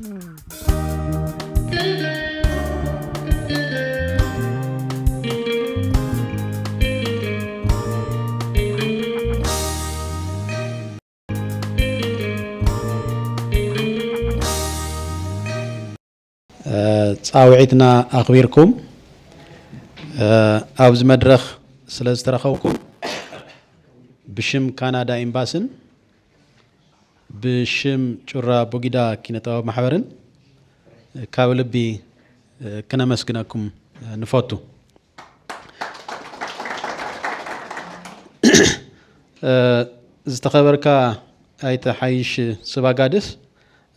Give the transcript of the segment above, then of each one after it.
صاوعتنا أخبركم أبز مدرخ سلازترخوكم بشم كندا إمباسن بشم جرا بوجدا كنتاو محبرن كابلبي كنا مسكناكم نفوتو استخبركا أيت حيش سباقادس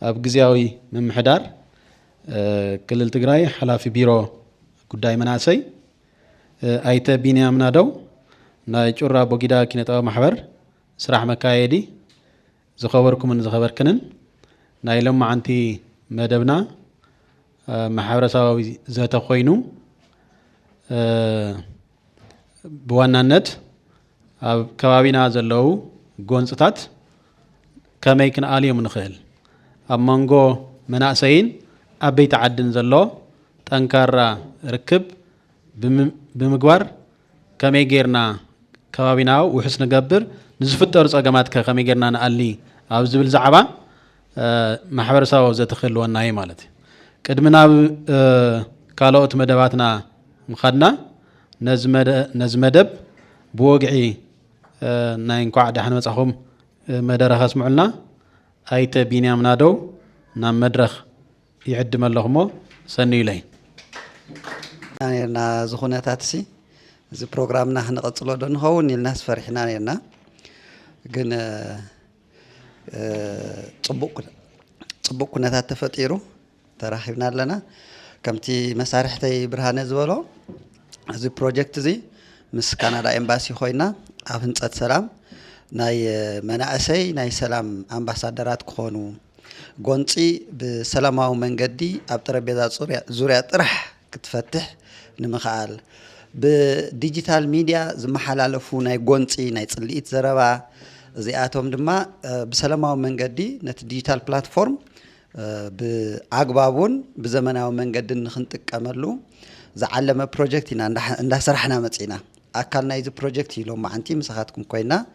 أبجزياوي من محدار كل التجراي حلافي بيرو قداي مناسي أيت بيني أمنادو نايجورا بوجدا كنتاو محبر سرح مكايدي زخبركم من زخبر كنن نايلم عنتي مدبنا محبر ساوي ذات خوينو بوانانت كوابينا زلو قونستات كما يكن آليوم نخيل أمانغو مناسين أبيت عدن زلو تنكر ركب بمقوار كما يجيرنا كوابينا وحسن قبر نزفت أرز أقامات كما يجيرنا نقلي أو زبل زعبا محبر ساو ذات خلو الناي مالتي كدمنا كالوت مدباتنا مخدنا نزمدب بوقعي ناين قاعدة حنا مسحهم مدرخ اسمعنا أيت بيني أمنادو نام مدرخ يعد ملهمو سني لي أنا زخونة تاتسي زي برنامجنا حنا قصلو دون هو إن الناس فرحنا لنا جن صبوكنا تاتفتيرو ترحبنا لنا كمتي مسارحتي برهانة زولو زي بروجكت زي مس كندا إمباسي خوينا أفنصت سلام ناي مناعسي ناي سلام أمباسادرات كونو قونتي بسلاماو منقدي أبتربيزات زوريا طرح كتفتح نمخال بديجيتال ميديا زمحلالفو ناي قونتي ناي تصليت زربا زياتهم دما بسلاماو منقدي نت ديجيتال بلاتفورم بأقبابون بزمناو منقدي نخنتك أمرلو زعلم بروجكتنا عند سرحنا متينا أكلنا إذا بروجكتي لو ما عندي مساحتكم كوينا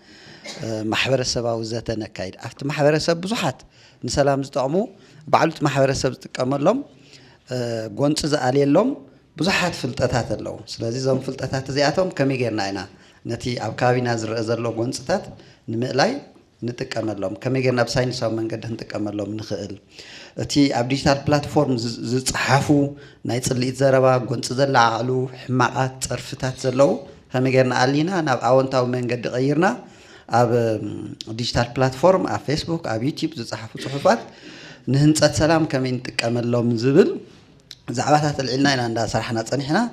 محبر السبا وزاتنا كايد أفت محبر السب بزحات نسلام زتعمو بعلت محبر السب تكمل لهم قنص زعلي لهم بزحات فلتاتات اللو سلازي زم فلتاتات زياتهم كم يجينا هنا نتي أبكابي نازر أزر لو قنصتات نملاي نتكمل لهم كم يجينا بساينس أو من قد نتكمل لهم نخيل تي أبديتال بلاتفورم زحفو نايت اللي زربا قنص زلا علو حماقات صرفتات زلو هم يجينا علينا أنا أونتاو من قد غيرنا أب ديجيتال بلاتفورم أب فيسبوك أب يوتيوب زحفو صحفات نهنصت سلام كم نتكمل لهم زبل زعباتات العلنا إن عندها صرحنا صنحنا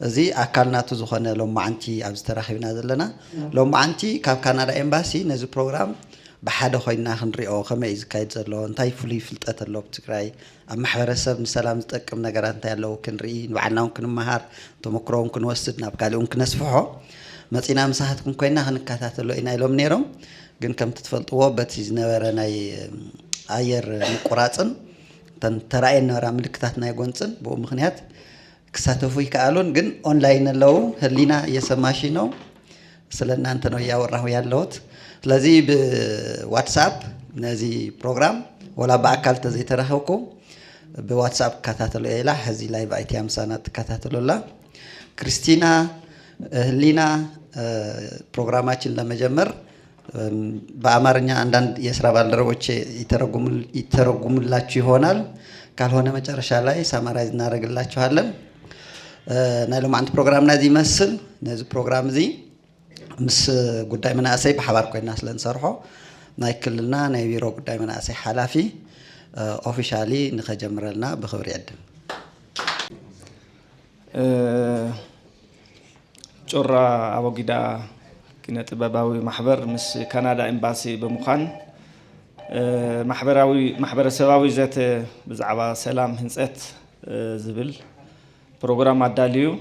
زي أكلنا تزخنا لو ما عنتي أبز تراخينا زلنا لو ما عنتي كاب كندا إمباسي نزل برنامج بحدا خوينا خنريو خميز كايد زلو انتاي فلي فلطات اللو بتكراي أما حبرسب نسلام تقم نجارات انتاي اللو كنري وعنا ممكن مهار تمكرو ممكن وسدنا بقالي ممكن نسفحه متينا مساحتكم كوينا هنكاتات اللو إنا يلوم نيرم جن كم تتفلطوا بتيز نورناي أير مقراطن تراين نورا ملكتاتنا يقونسن بو مخنيات كساتفوي كالون جن أونلاين اللو هلينا يسماشي نو سلنا أنت نو ياوراه ياللوت لذي بواتساب نزي برنامج ولا بأكل تزي ترهوكم بواتساب كاتاتلو إله هذه لايف أيتام سنة كاتاتلو لا كريستينا هلينا برنامجين لما جمر بأمرنا عندنا يسرى بالدروش يترجم الله شيء قال هنا ما جرى شالله سامرايز نارج الله شهالن نالو عند برنامج نادي مثل نادي برنامج زي مس قداي من أسي بحبار كوي الناس لنصرحه نايكلنا نايبيرو قداي من أسي حلافي أوفيشالي نخجمرلنا بخبر يدم جرا أبو جدا كنت بباوي محبر مس كندا إمباسي بمخان محبر سباوي ذات بزعبا سلام هنسات زبل برنامج عداليو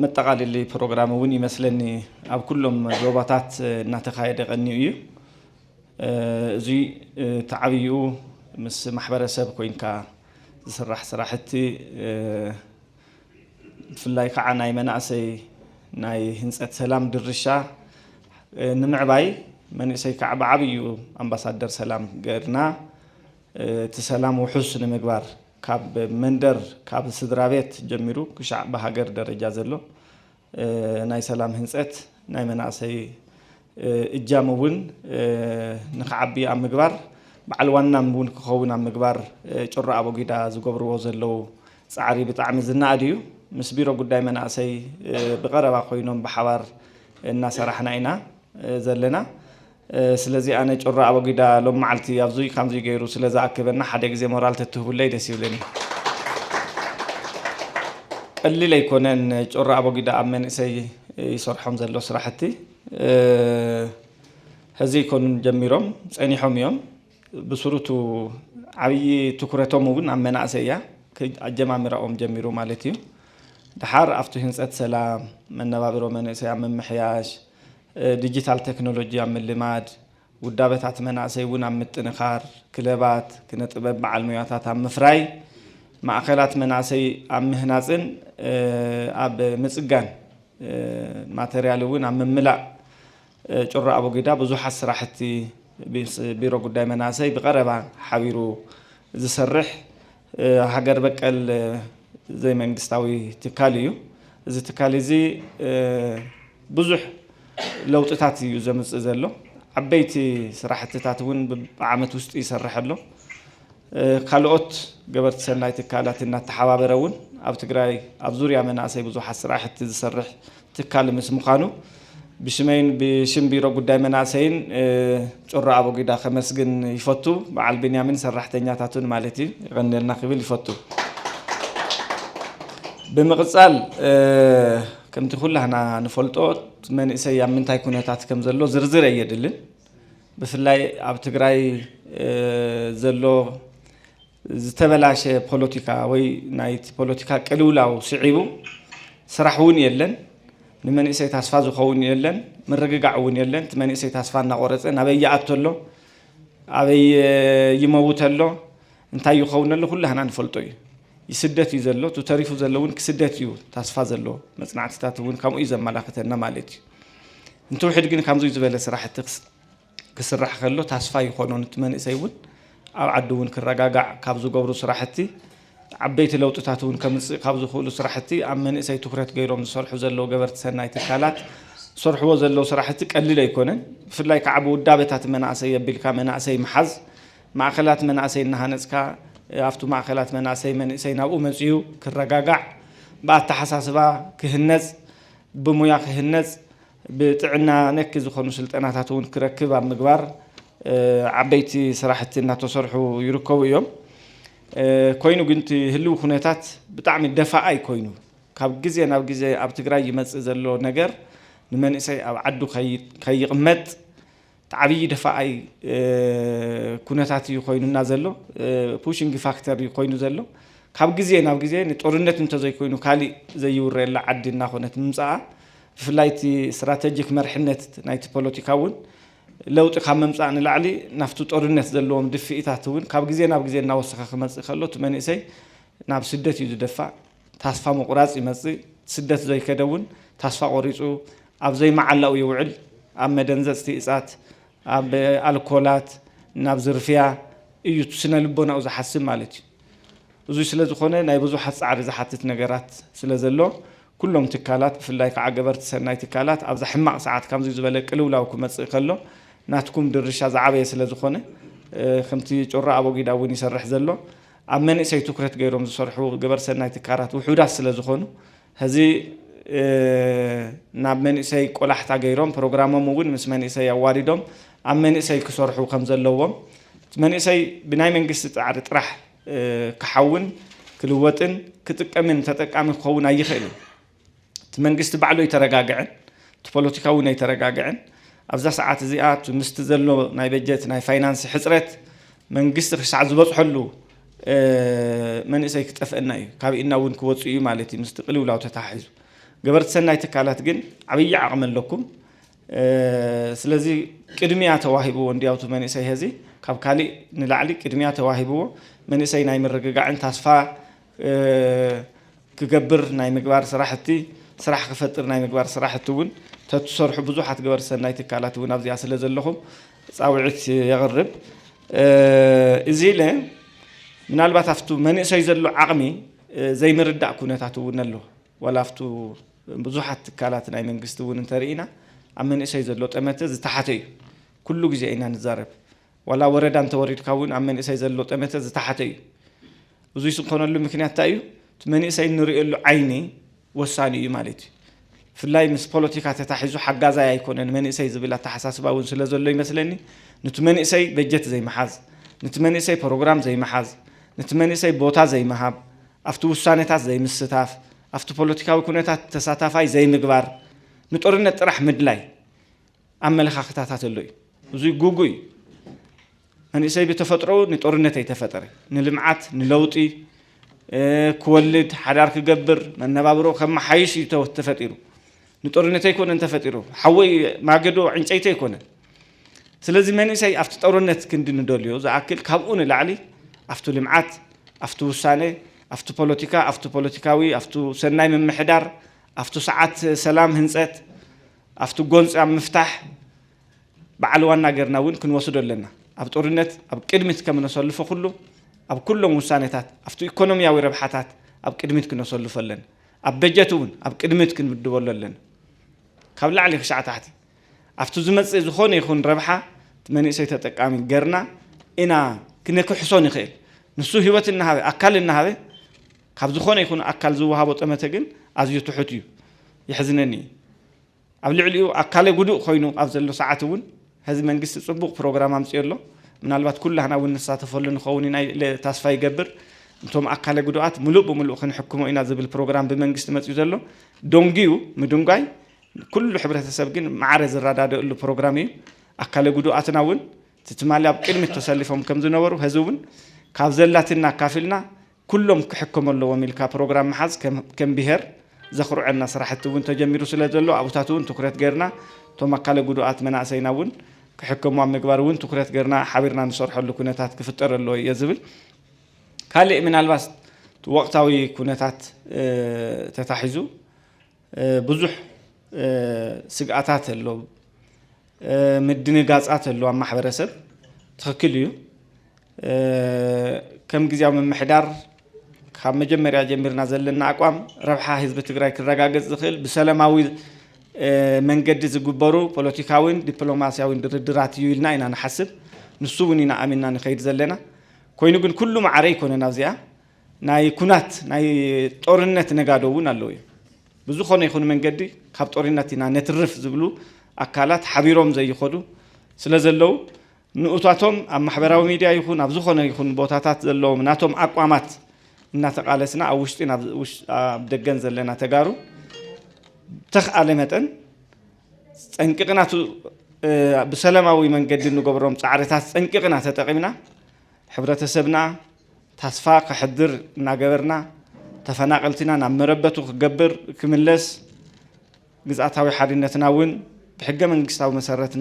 متقال اللي برنامج وني مثلني أب كلهم جوابات نتخيل غنيو زي تعبيو مس محبرسب كوينكا زسرح صراحتي في الله كعنا يمنعسي ناي هنسات سلام درشة نمعباي من يسي كعب عبيو أمباسادر سلام غيرنا تسلام وحسن مقبار كاب مندر كاب سدرابيت جميرو كشعب بهاجر درجة زلو ناي سلام هنسات ناي منعسي الجامون نخعبي أم مقبار بعلوانا مبون كخونا أم مقبار جرى أبو جدا زقبر وزلو سعري بطعم الزناديو مسبيرو قدام منعسي بقرب أخوينهم بحوار الناس رحنا إنا زلنا سلزي أنا جرى أبو جدا لو معلتي أفزوي خمسة جيرو سلزا أكبرنا حدك زي مورال تتوه الليل سيولني اللي ليكونن جرى أبو جدا أمن سي يصرحهم زلوا صراحتي هذي يكون جميرهم سأنيحهم يوم بصورته عبي تكرتهم وبن أمن عسيا كجمع مرأهم جميرو مالتيو دحار أفتحين سات سلام من نوابرو من سي أمن محياش ديجيتال تكنولوجيا من لماد ودابت عتمنع سيون عم التنخار كلابات كنت ببع المياتات عم فراي مع خلات منع سي عم هنازن أب مسجان ماتريالون عم ملا جرى أبو جدا بزوح السراحتي بيرو قدام منع سي بقربا حبيرو زسرح هاجر بقى زي ما نقستاوي تكاليو زي تكالي زي بزوح لو تتاتي يزمز زلو عبيتي صراحة تتاتون بعمت وسط يسرح له خلقت قبرت سناي تكالات إنها تحوابرون أو تقرأي أبزوريا من عسى بزوح الصراحة تسرح تكالم اسمه خانو بشمين بشمبيرو قدام عسين جرى أبو جدا خمس جن يفتو بعل بنيامين سرح تنياتاتون مالتي غني لنا قبل يفتو بمقصال كم تقول لهنا نفلتوت من إسيا من تايكون تاتكم زلو زرزر يدلن بفلاي أبتقراي زلو زتبلاش بوليتيكا وي نايت بوليتيكا كلولا وسعيبو سرحون يلن من إسيا تاسفازو خون يلن من رجعون يلن من إسيا تاسفنا قرصن أبي يأتلو أبي يموتلو انتايو خون له كلها نفلتوي يسدت يزلو تتعرفوا زلون كسدت يو تصفى زلو مصنعات تاتون كم إذا ملاكتنا مالتي انتو حد جن كم زوج زبالة صراحة كسرح خلو تصفى يخونون تمن يسوون أو عدون كالرجاجع كابزو جبرو صراحتي عبيت لو تاتون كم كابزو خلو صراحتي أمن يسوي تكرت غيرهم صرحوا زلو جبرت سنة تكالات صرحوا زلو صراحتي قليل يكونن في الله كعبو دابتات من عسي بالكامن عسي محز مع خلات من عسي نهانسكا أفتو مع خلات من عسي نابو مزيو كالرجاجع بعد تحساسبا كهنز بمويا كهنز بتعنا نكز وخنوش التناتاتون كركب عم مقبار عبيتي صراحة إنها تصرحوا يركوا يوم كوينو قنتي هلو خناتات بتعمل دفاع أي كوينو كاب جزء أو جزء أبتقرأي يمسزلو نجار لمن إسي أو عدو خي قمت تعبي دفاع أي كناتات يخوينو نازلو pushing factor يخوينو زلو كاب جزء أو جزء نتورنت أنت زي كوينو كالي زي يوريلا عدنا خنات ممسعة في لايتي استراتيجيك مرحنة نايت بوليتيكاون لو تخمم صان العلي نفتو تورنت زلوهم دفئتاتون كاب جزء أو جزء ناوسخ خمس خلوت من إسي ناب سدت يدفع تصفى مقراص يمسي سدت زي كدون تصفى قريصو أب زي معلق يوعل أم دنزة استئسات أب الكولات ناب زرفيا يتسنى لبنا أو زحسن مالتي وزي سلزو خونه نايبزو حس عارض حتت نجارات سلزلو كلهم تكالات في الله كعجبرت سناي تكالات أب زحمق ساعات كم زي زبالة كلولا وكمت خلو ناتكم درشة زعبية سلزو خونه خمتي جرى أبو جدا وني سرح زلو أمن إسي تكرت غيرهم صرحوا جبر سناي تكارات وحودات سلزو خونه هذه ناب من إسي كل حتى غيرهم برنامج موجود مس من إسي واردهم أمن إسي كسرحوا خمسة لوهم من إسي بناي من قصة عرض راح كحون كلوتن كتكمن تتكمن خون أي خيل من قصة بعلو يترجعن تبوليتيكاون يترجعن أفضل ساعات زيات مستزلوا ناي بجت ناي فاينانس حسرت من قصة ساعات زبط حلو من إسي كتفقنا كابي إننا ونكوتسي مالتي مستقلوا لا تتحيزوا قبرت سنة تكالات جن عبية عمل لكم سلزي كدمية تواهبوا وندياوتو من إسي هذي ካብ ካሊ ንላዕሊ ቅድሚያ ተዋሂብዎ መንእሰይ ናይ ምርግጋዕን ተስፋ ክገብር ናይ ምግባር ስራሕቲ ስራሕ ክፈጥር ናይ ምግባር ስራሕቲ እውን ተትሰርሑ ብዙሓት ገበር ሰናይ ትካላት እውን ኣብዚኣ ስለ ዘለኹም ፃውዒት የቕርብ እዚ ለ ምናልባት ኣፍቱ መንእሰይ ዘሎ ዓቕሚ ዘይምርዳእ ኩነታት እውን ኣሎ ወላ ኣፍቱ ብዙሓት ትካላት ናይ መንግስቲ እውን እንተርኢና ኣብ መንእሰይ ዘሎ ጠመተ ዝተሓተ እዩ ኩሉ ግዜ ኢና ንዛረብ ወላ ወረዳ እንተወሪድካ እውን ኣብ መንእሰይ ዘሎ ጠመተ ዝተሓተ እዩ ብዙ ይስኮነሉ ምክንያት እንታይ እዩ መንእሰይ ንሪእሉ ዓይኒ ወሳኒ እዩ ማለት እዩ ፍላይ ምስ ፖለቲካ ተታሒዙ ሓጋዛይ ኣይኮነን መንእሰይ ዝብል ኣተሓሳስባ እውን ስለ ዘሎ ይመስለኒ ነቲ መንእሰይ በጀት ዘይመሓዝ ነቲ መንእሰይ ፕሮግራም ዘይመሓዝ ነቲ መንእሰይ ቦታ ዘይመሃብ ኣብቲ ውሳኔታት ዘይምስታፍ ኣብቲ ፖለቲካዊ ኩነታት ተሳታፋይ ዘይምግባር ንጦርነት ጥራሕ ምድላይ ኣመለኻኽታታት ኣሎ እዩ ብዙይ ጉጉይ መንእሰይ ብተፈጥሮ ንጦርነት ኣይተፈጠረ ንልምዓት ንለውጢ ክወልድ ሓዳር ክገብር መነባብሮ ከመሓይሽ ተፈጢሩ ንጦርነት ኣይኮነን ተፈጢሩ ሓወይ ማገዶ ዕንጨይቲ ኣይኮነን ስለዚ መንእሰይ ኣብቲ ጦርነት ክንድንደልዮ ዝኣክል ካብኡ ንላዕሊ ኣብቲ ልምዓት ኣብቲ ውሳኔ ኣብቲ ፖለቲካ ኣብቲ ፖለቲካዊ ኣብቲ ሰናይ ምምሕዳር ኣብቲ ሰዓት ሰላም ህንፀት ኣብቲ ጎንፂ ኣብ ምፍታሕ በዓል ዋና ገርና እውን ክንወስዶ ኣለና ኣብ ጦርነት ኣብ ቅድሚት ከም ነሰልፎ ኩሉ ኣብ ኩሎም ውሳኔታት ኣብቲ ኢኮኖሚያዊ ረብሓታት ኣብ ቅድሚት ክነሰልፎ ኣለና ኣብ በጀት እውን ኣብ ቅድሚት ክንምድበሉ ኣለና ካብ ላዕሊ ክሳዕ ታሕቲ ኣብቲ ዝመፅእ ዝኾነ ይኹን ረብሓ መንእሰይ ተጠቃሚ ገርና ኢና ክንክሕሶ ንኽእል ንሱ ህይወት እናሃበ ኣካል እናሃበ ካብ ዝኾነ ይኹን ኣካል ዝወሃቦ ጠመተ ግን ኣዝዩ ትሑት እዩ ይሕዝነኒ ኣብ ልዕሊኡ ኣካለ ጉዱእ ኮይኑ ኣብ ዘሎ ሰዓት እውን ህዝቢ መንግስቲ ጽቡቕ ፕሮግራም ኣምፅዮ ኣሎ ምናልባት ኩላህና እውን ንሳተፈሉ ንኸውን ኢና ተስፋ ይገብር እንቶም ኣካለ ጉዱኣት ሙሉእ ብሙሉእ ክንሕክሞ ኢና ዝብል ፕሮግራም ብመንግስቲ መፅዩ ዘሎ ዶንጊዩ ምድንጓይ ኩሉ ሕብረተሰብ ግን ማዕረ ዝረዳድእሉ ፕሮግራም እዩ ኣካለ ጉዱኣትና እውን ትትማሊ ኣብ ቅድሚት ተሰሊፎም ከም ዝነበሩ ህዝቢ እውን ካብ ዘላትና ካፊልና ኩሎም ክሕከሙ ኣለዎም ኢልካ ፕሮግራም መሓዝ ከም ብሄር ዘኽርዐና ስራሕቲ እውን ተጀሚሩ ስለ ዘሎ ኣብታት እውን ትኩረት ገርና ቶም ኣካለ ጉዱኣት መናእሰይና እውን ክሕከሙ ኣብ ምግባር እውን ትኩረት ገርና ሓቢርና ንሰርሐሉ ኩነታት ክፍጠር ኣለዎ እየ ዝብል ካልእ ምናልባት ወቅታዊ ኩነታት ተታሒዙ ብዙሕ ስግኣታት ኣሎ ምድንጋጻት ኣሎ ኣብ ማሕበረሰብ ትኽክል እዩ ከም ግዜያዊ ምምሕዳር ካብ መጀመርያ ጀሚርና ዘለና ኣቋም ረብሓ ህዝቢ ትግራይ ክረጋገጽ ዝኽእል ብሰላማዊ መንገዲ ዝግበሩ ፖለቲካውን ዲፕሎማስያውን ድርድራት እዩ ኢልና ኢና ንሓስብ ንሱ እውን ኢና ኣሚንና ንኸይድ ዘለና ኮይኑ ግን ኩሉ ማዕረ ይኮነን ኣብዚኣ ናይ ኩናት ናይ ጦርነት ነጋዶ እውን ኣለዉ እዩ ብዝኾነ ይኹን መንገዲ ካብ ጦርነት ኢና ነትርፍ ዝብሉ ኣካላት ሓቢሮም ዘይኸዱ ስለ ዘለዉ ንኡታቶም ኣብ ማሕበራዊ ሚድያ ይኹን ኣብ ዝኾነ ይኹን ቦታታት ዘለዎም ናቶም ኣቋማት እናተቃለስና ኣብ ውሽጢ ኣብ ደገን ዘለና ተጋሩ ተኽኣለ መጠን ፀንቅቕናቱ ብሰላማዊ መንገዲ ንገብሮም ፃዕርታት ፀንቅቕና ተጠቒምና ሕብረተሰብና ተስፋ ክሕድር እናገበርና ተፈናቀልቲና ናብ መረበቱ ክገብር ክምለስ ግዝኣታዊ ሓድነትና እውን ብሕገ መንግስታዊ መሰረት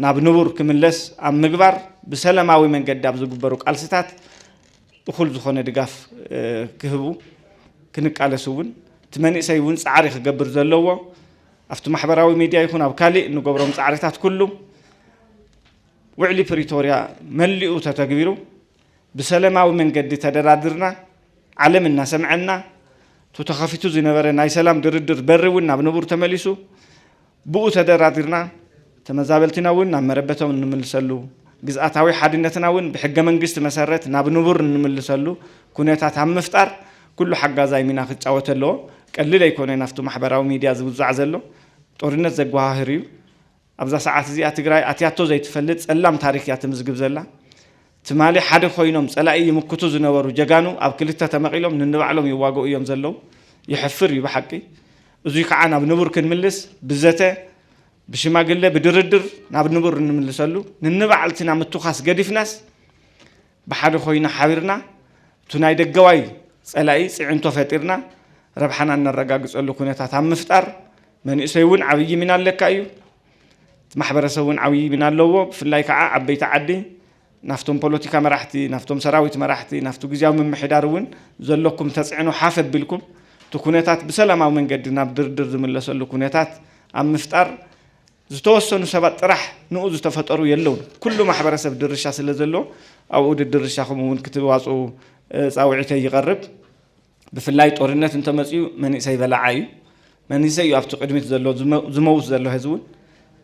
ናብ ንቡር ክምለስ ኣብ ምግባር ብሰላማዊ መንገዲ ኣብ ዝግበሩ ቃልስታት እኹል ዝኾነ ድጋፍ ክህቡ ክንቃለሱ እውን እቲ መንእሰይ እውን ፃዕሪ ክገብር ዘለዎ ኣብቲ ማሕበራዊ ሚድያ ይኹን ኣብ ካሊእ ንገብሮም ፃዕርታት ኩሉ ውዕሊ ፕሪቶርያ መሊኡ ተተግቢሩ ብሰላማዊ መንገዲ ተደራድርና ዓለም እናሰምዐና ተኸፊቱ ዝነበረ ናይ ሰላም ድርድር በሪ እውን ናብ ንቡር ተመሊሱ ብኡ ተደራድርና ተመዛበልትና እውን ናብ መረበቶም እንምልሰሉ ግዝኣታዊ ሓድነትና እውን ብሕገ መንግስቲ መሰረት ናብ ንቡር እንምልሰሉ ኩነታት ኣብ ምፍጣር ኩሉ ሓጋዛይ ሚና ክጫወት ኣለዎ ቀሊል ኣይኮነን ኣብቲ ማሕበራዊ ሚድያ ዝውዛዕ ዘሎ ጦርነት ዘጓሃህር እዩ ኣብዛ ሰዓት እዚኣ ትግራይ ኣትያቶ ዘይትፈልጥ ፀላም ታሪክ እያ ትምዝግብ ዘላ ትማሊ ሓደ ኮይኖም ፀላኢ ይምክቱ ዝነበሩ ጀጋኑ ኣብ ክልተ ተመቂሎም ንንባዕሎም ይዋግኡ እዮም ዘለው ይሕፍር እዩ ብሓቂ እዙይ ከዓ ናብ ንቡር ክንምልስ ብዘተ ብሽማግለ ብድርድር ናብ ንቡር እንምልሰሉ ንንባዕልትና ምትኻስ ገዲፍናስ ብሓደ ኮይና ሓቢርና ቱናይ ደገዋይ ፀላኢ ፅዕንቶ ፈጢርና ረብሓና እንረጋግፀሉ ኩነታት ኣብ ምፍጣር መንእሰይ እውን ዓብይ ሚና ኣለካ እዩ ማሕበረሰብ እውን ዓብይ ሚና ኣለዎ ብፍላይ ከዓ ዓበይቲ ዓዲ ናፍቶም ፖለቲካ መራሕቲ ናፍቶም ሰራዊት መራሕቲ ናፍቱ ግዝያዊ ምምሕዳርውን ዘለኩም ተጽዕኖ ሓፈብልኩም ትኩነታት በሰላማዊ መንገዲ ናብ ድርድር ዝመለሰሉ ኩነታት ኣብ ምፍጣር ዝተወሰኑ ሰባት ጥራሕ ንኡ ዝተፈጠሩ የለውን ኩሉ ማሕበረሰብ ድርሻ ስለ ዘሎ ኣብኡ ድርሻኹም እውን ክትዋጽኡ ጻውዒተይ ይቀርብ ብፍላይ ጦርነት እንተመጽዩ መንእሰይ በላዓዩ መንእሰይ ኣብቲ ቅድሚት ዘሎ ዝመውት ዘሎ ህዝቡን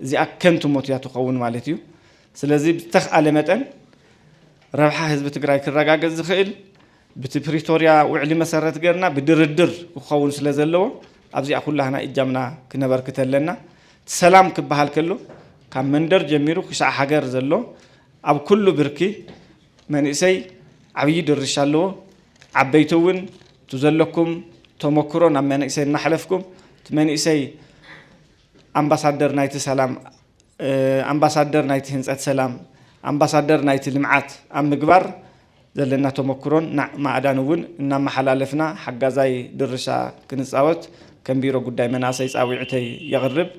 እዚኣ ከንቱ ሞት እያ ትኸውን ማለት እዩ ስለዚ ብተኽኣለ መጠን ረብሓ ህዝቢ ትግራይ ክረጋገጽ ዝኽእል بتي بريتوريا وعلي مسارات غيرنا بدردر وخون سلا زلو ابزي كلنا اجامنا كنبركتلنا سلام كبحال كله كم مندر جميرو كشع حجر زلو اب كله بركي من اسي عبي درشالو عبيتون تزلكم تمكرون من اسي نحلفكم من اسي امباسادر نايت سلام امباسادر نايت هنصت سلام امباسادر نايت لمعات ام مغبار زلنا تمكرون ما ادانون ان محلالفنا حغازاي درشا كنصاوت كمبيرو غداي مناسي صاويعتي يغرب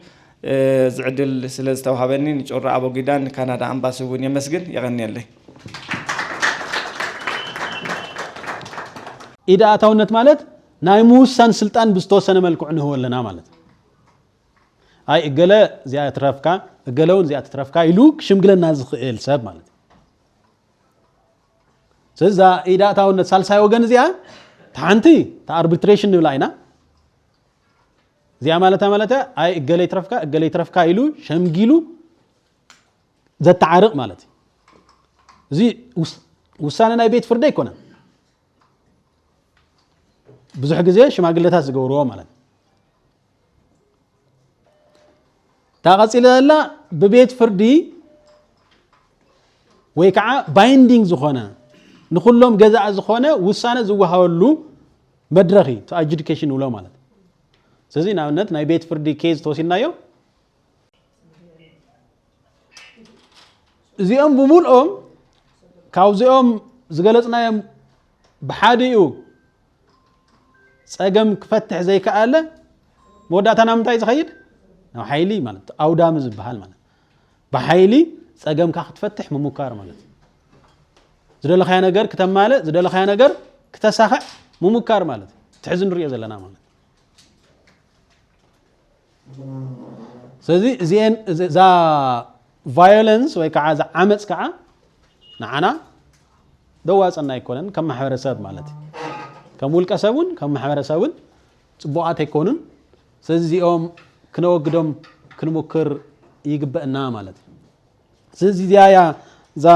زعدل سلازتوهابني نجور ابو غيدان كندا امباسون يمسجن يغنيلي اذا اتاونت مالت ناي موسان سلطان بستوسن ملكو انه ولنا مالت اي اجله زي اترفكا اجلون زي اترفكا يلوك شمغلنا زخيل سب مالت سزا اذا اتاونت سالساي وغن زيا تانتي تا اربيتريشن نبلاينا زي مالتا اي اجله يترفكا يلو شمغيلو ذات تعرق مالتي زي وساننا بيت فردي كونه بزح غزي شماغلتا زغورو مالت تاقصيلا ببيت فردي ويكع بايندينغ زخونه نخلهم جزاء زخونه وسانه زوهاولو مدرخي تو اديوكيشن ولا مالت سزي ناونت ناي بيت فردي كيس توسينايو زيهم بمولهم كاوزيهم زغلصنايم بحاديو صقم كفتح زي كاله موداتنا متاي زخيد نو حيلي مالت اودام زبحال مالت بحيلي صقم كا تفتح ممكار مالت زدلخاي ነገር ከተማለ زدلخاي ነገር ከተሳخ ممكار مالت تحزن ريا زلنا مالت سزي زين ذا violence ወይ ከዓ ዛ ዓመጽ ከዓ نعنا دواصنا يكونن كم ማህበረሰብ ማለት كم ውልቀሰቡን كم ማህበረሰቡን ጽቡዓት ይኮኑን ስለዚህኦም ክነወግዶም ክንሞክር ይግበእና ማለት ስለዚህ ዚያ ዛ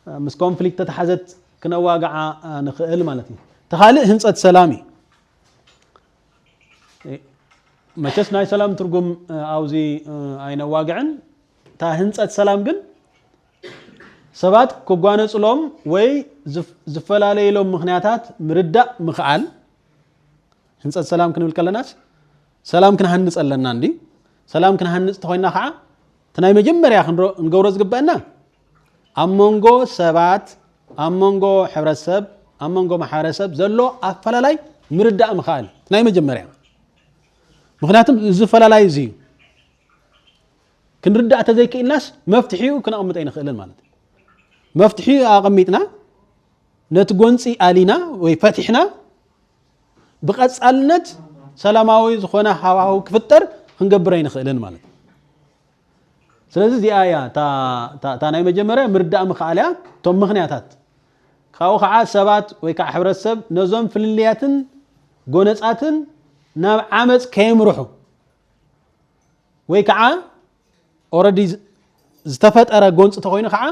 مس كونفليكت تحزت كنواقع نخيل مالتي تخالق هنصت سلامي مچس ناي سلام ترجم اوزي اين واقعن تا هنصت سلام ግን ሰባት ኮጓነጽሎም ወይ ዝፈላለየሎም ምክንያታት ምርዳእ ምخال ህንጸት ሰላም ክንብል ከለናስ ሰላም ክንሃንጸለና እንዲ ሰላም ክንሃንጽ ተኾይና ከዓ ተናይ መጀመርያ ክንገብሮ ዝግበአና አመንጎ ሰባት አመንጎ ሕብረተሰብ አመንጎ ማሕበረሰብ ዘሎ አፈላላይ ምርዳእ ምخال ናይ መጀመርያ ምክንያቱም ዝፈላላይ እዚ ክንርዳእ ተዘይክኢልናስ መፍትሒኡ ክነቕምጥ ኣይንኽእልን ማለት مفتحي اقميتنا نتغونصي علينا وي فتحنا بقصالنت سلاماوي زخونه حواو كفطر خنغبرين نخيلن مالت ስለዚህ ዚ አያ ታ ናይ መጀመሪያ ምርዳእ ምخالያ ቶም ምክንያታት ካው ከዓ ሰባት ወይ ከዓ ሕብረተሰብ ነዞም ፍልልያትን ጎነጻትን ናብ ዓመጽ ከይምርሑ ወይ ከዓ ኦሬዲ ዝተፈጠረ ጎንጽ ተኮይኑ ከዓ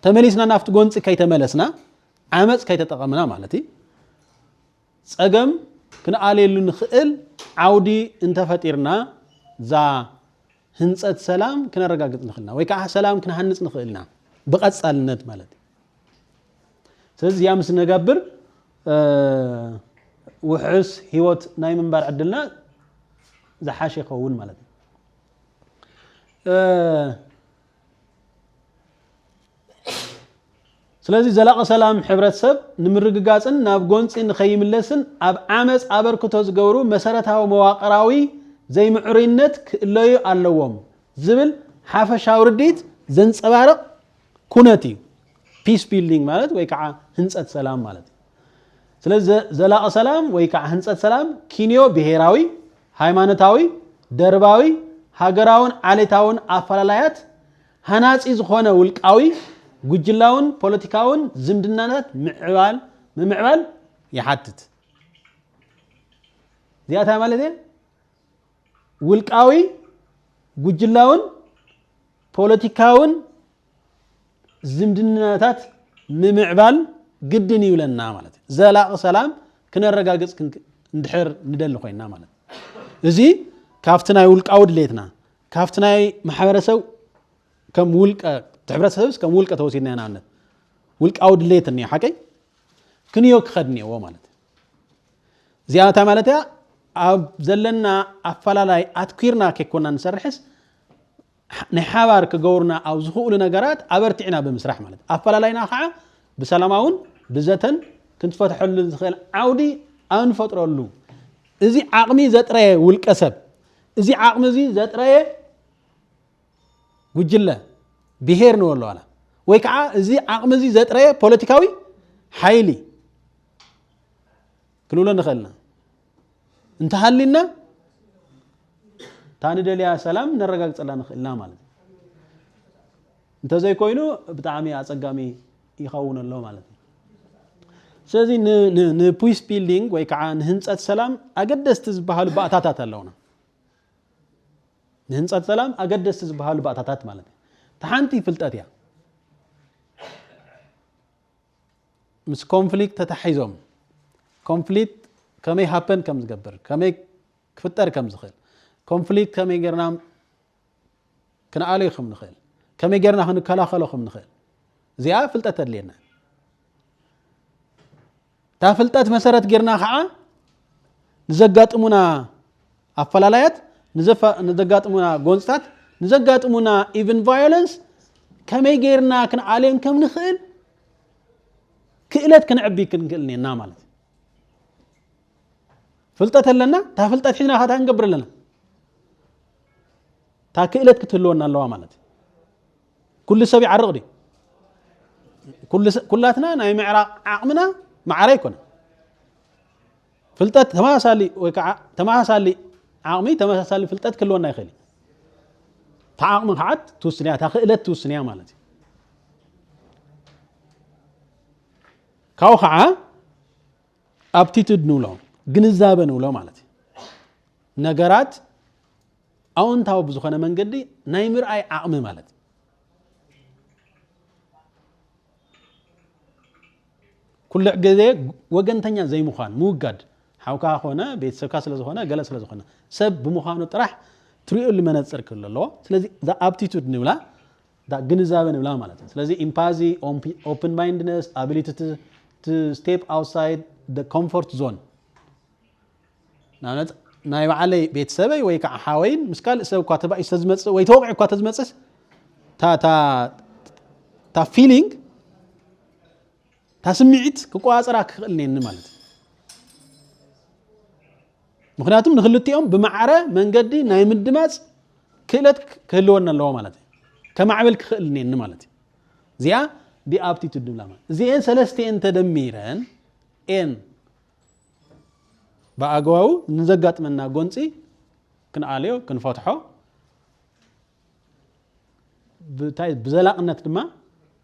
ተመሊስና ናፍት ጎንጽ ከይተመለስና ዓመጽ ከይተጠቀምና ማለትይ ጸገም ክንአሌሉ ንኽእል ዓውዲ እንተፈጢርና ዛ ህንጸት ሰላም ክነረጋግጽ ንኽእልና ወይ ከዓ ሰላም ክንሃንጽ ንኽእልና በቀጻልነት ማለት ስለዚህ ያምስ ነጋብር ውሕስ ህይወት ናይ መንባር ዕድልና ዝሓሽ ይኸውን ማለት ስለዚህ ዘላቀ ሰላም ሕብረተሰብ ንምርግጋጽን ናብ ጎንጽ ንኸይምለስን ኣብ ዓመጽ አበርክቶ ዝገብሩ መሰረታዊ መዋቅራዊ ዘይምዕሩይነት ክእለዩ ኣለዎም ዝብል ሓፈሻዊ ርዲት ዘንጸባርቕ ኩነት እዩ peace building ማለት ወይ ከዓ ህንጸት ሰላም ማለት ስለዚህ ዘላቂ ሰላም ወይ ከዓ ህንጸት ሰላም ኪንዮ ብሔራዊ ሃይማኖታዊ ደርባዊ ሃገራውን ዓሌታውን አፈላላያት ሃናጺ ዝኾነ ውልቃዊ ጉጅላውን ፖለቲካውን ዝምድናናት ምዕባል ይሓትት ዚያታ ማለት ውልቃዊ ጉጅላውን ፖለቲካውን ዝምድናታት ምዕባል ግድን ይብለና ማለት ዘላቂ ሰላም ክነረጋግጽ እንድሕር ንደሊ ኮይና ማለት እዚ ካፍትናይ ውልቃው ድሌትና ካፍትናይ ማሕበረሰብ ከም ውልቀ ሕብረተሰብስ ከም ውልቀ ተወሲድና ናነት ውልቃው ድሌትኒ ሓቀይ ክንዮ ክኸድኒዎ ማለት ዚያታ ማለት ኣብ ዘለና ኣፈላላይ ኣትኩርና ከይኮና ንሰርሕስ ንሓባር ክገብሩና ኣብ ዝኽእሉ ነገራት ኣበርቲዕና ብምስራሕ ማለት ኣፈላላይና ከዓ ብሰላማውን ብዘተን ክንፈትሐሉ ዝኽእል ዓውዲ አንፈጥረሉ እዚ ዓቅሚ ዘጥረየ ውልቀሰብ እዚ ዓቅሚ እዚ ዘጥረየ ጉጅለ ብሄር ንወሎ አላ ወይ ከዓ እዚ ዓቅሚ እዚ ዘጥረየ ፖለቲካዊ ሓይሊ ክንብሎ ንኽእልና እንተሃሊና ታንደልያ ሰላም ነረጋግጽላ ንኽእልና ማለት እንተዘይ ኮይኑ ብጣዕሚ አጸጋሚ ይኸውን ኣሎ ማለት ስለዚህ ንፒስ ቢልዲንግ ወይ ከዓ ንህንጸት ሰላም አገደስቲ ዝበሃሉ ባእታታት ኣለውና ንህንጸት ሰላም አገደስቲ ዝበሃሉ ባእታታት ማለት ተሓንቲ ፍልጠት እያ ምስ ኮንፍሊክት ተታሒዞም ኮንፍሊክት ከመይ ሃፐን ከም ዝገብር ከመይ ክፍጠር ከም ዝኽእል ኮንፍሊክት ከመይ ጌርና ክንኣለዮ ከም ንኽእል ከመይ ጌርና ክንከላኸሎ ከም ንኽእል እዚኣ ፍልጠት ኣድልየና ታ ፍልጠት መሰረት ጌርና ከዓ ንዘጋጥሙና ኣፈላላያት ንዘጋጥሙና ጎንፅታት ንዘጋጥሙና ኢቨን ቫዮለንስ ከመይ ጌርና ክንኣለዮም ከም ንኽእል ክእለት ክንዕቢ ክንክእልኒና ማለት ፍልጠት ኣለና ታ ፍልጠት ሒዝና ካታ ክንገብር ኣለና ታ ክእለት ክትህልወና ኣለዋ ማለት ኩሉ ሰብ ይዓርቕ ዲ ኩላትና ናይ ምዕራቅ ዓቕምና ማዕረ ይኮነ ፍልጠት ተመሳሳሊ ወይ ከዓ ተመሳሳሊ ዓቕሚ ተመሳሳሊ ፍልጠት ክህልወና ይኽእል ታ ዓቕሚ ከዓት ትውስንያ ታ ክእለት ትውስንያ ማለት ካው ከዓ አፕቲቱድ ንብሎ ግንዛበ ንብሎ ማለት ነገራት አዎንታው ብዙኾነ መንገዲ ናይ ምርአይ ዓቕሚ ማለት ኩሉ ግዜ ወገንተኛ ዘይምዃን ምውጋድ ሓውካ ኾነ ቤተሰብካ ስለ ዝኾነ ገለ ስለ ዝኾነ ሰብ ብምዃኑ ጥራሕ ትሪኡሉ መነጽር ክህሉ ኣለዎ ስለዚ ዛ አፕቲቱድ ንብላ ዳ ግንዛበ ንብላ ማለት ስለዚ ኢምፓዚ ኦፕን ማይንድነስ አቢሊቲ to step outside the comfort zone ናነት ናይ ባዕለይ ቤተሰበይ ወይ ከዓ ሓወይን ምስካል ሰብ እኳ ተባኢስ ተዝመጽእ ወይ ተወቅዕ እኳ ተዝመጽእ ታ ፊሊንግ ታ ስምዒት ክቆፃፀራ ክኽእልኒ ማለት ምክንያቱም ንክልቲኦም ብማዕረ መንገዲ ናይ ምድማጽ ክእለት ክህልወና ኣለዎ ማለት ከማዕበል ክኽእልኒ ማለት እዚኣ ዲ አፕቲቱድ ንብላ ማለት እዚአን ሰለስተን ተደሚረን ኤን በአግባቡ ንዘጋጥመና ጎንፂ ክንኣልዮ ክንፈትሖ ብዘላቅነት ድማ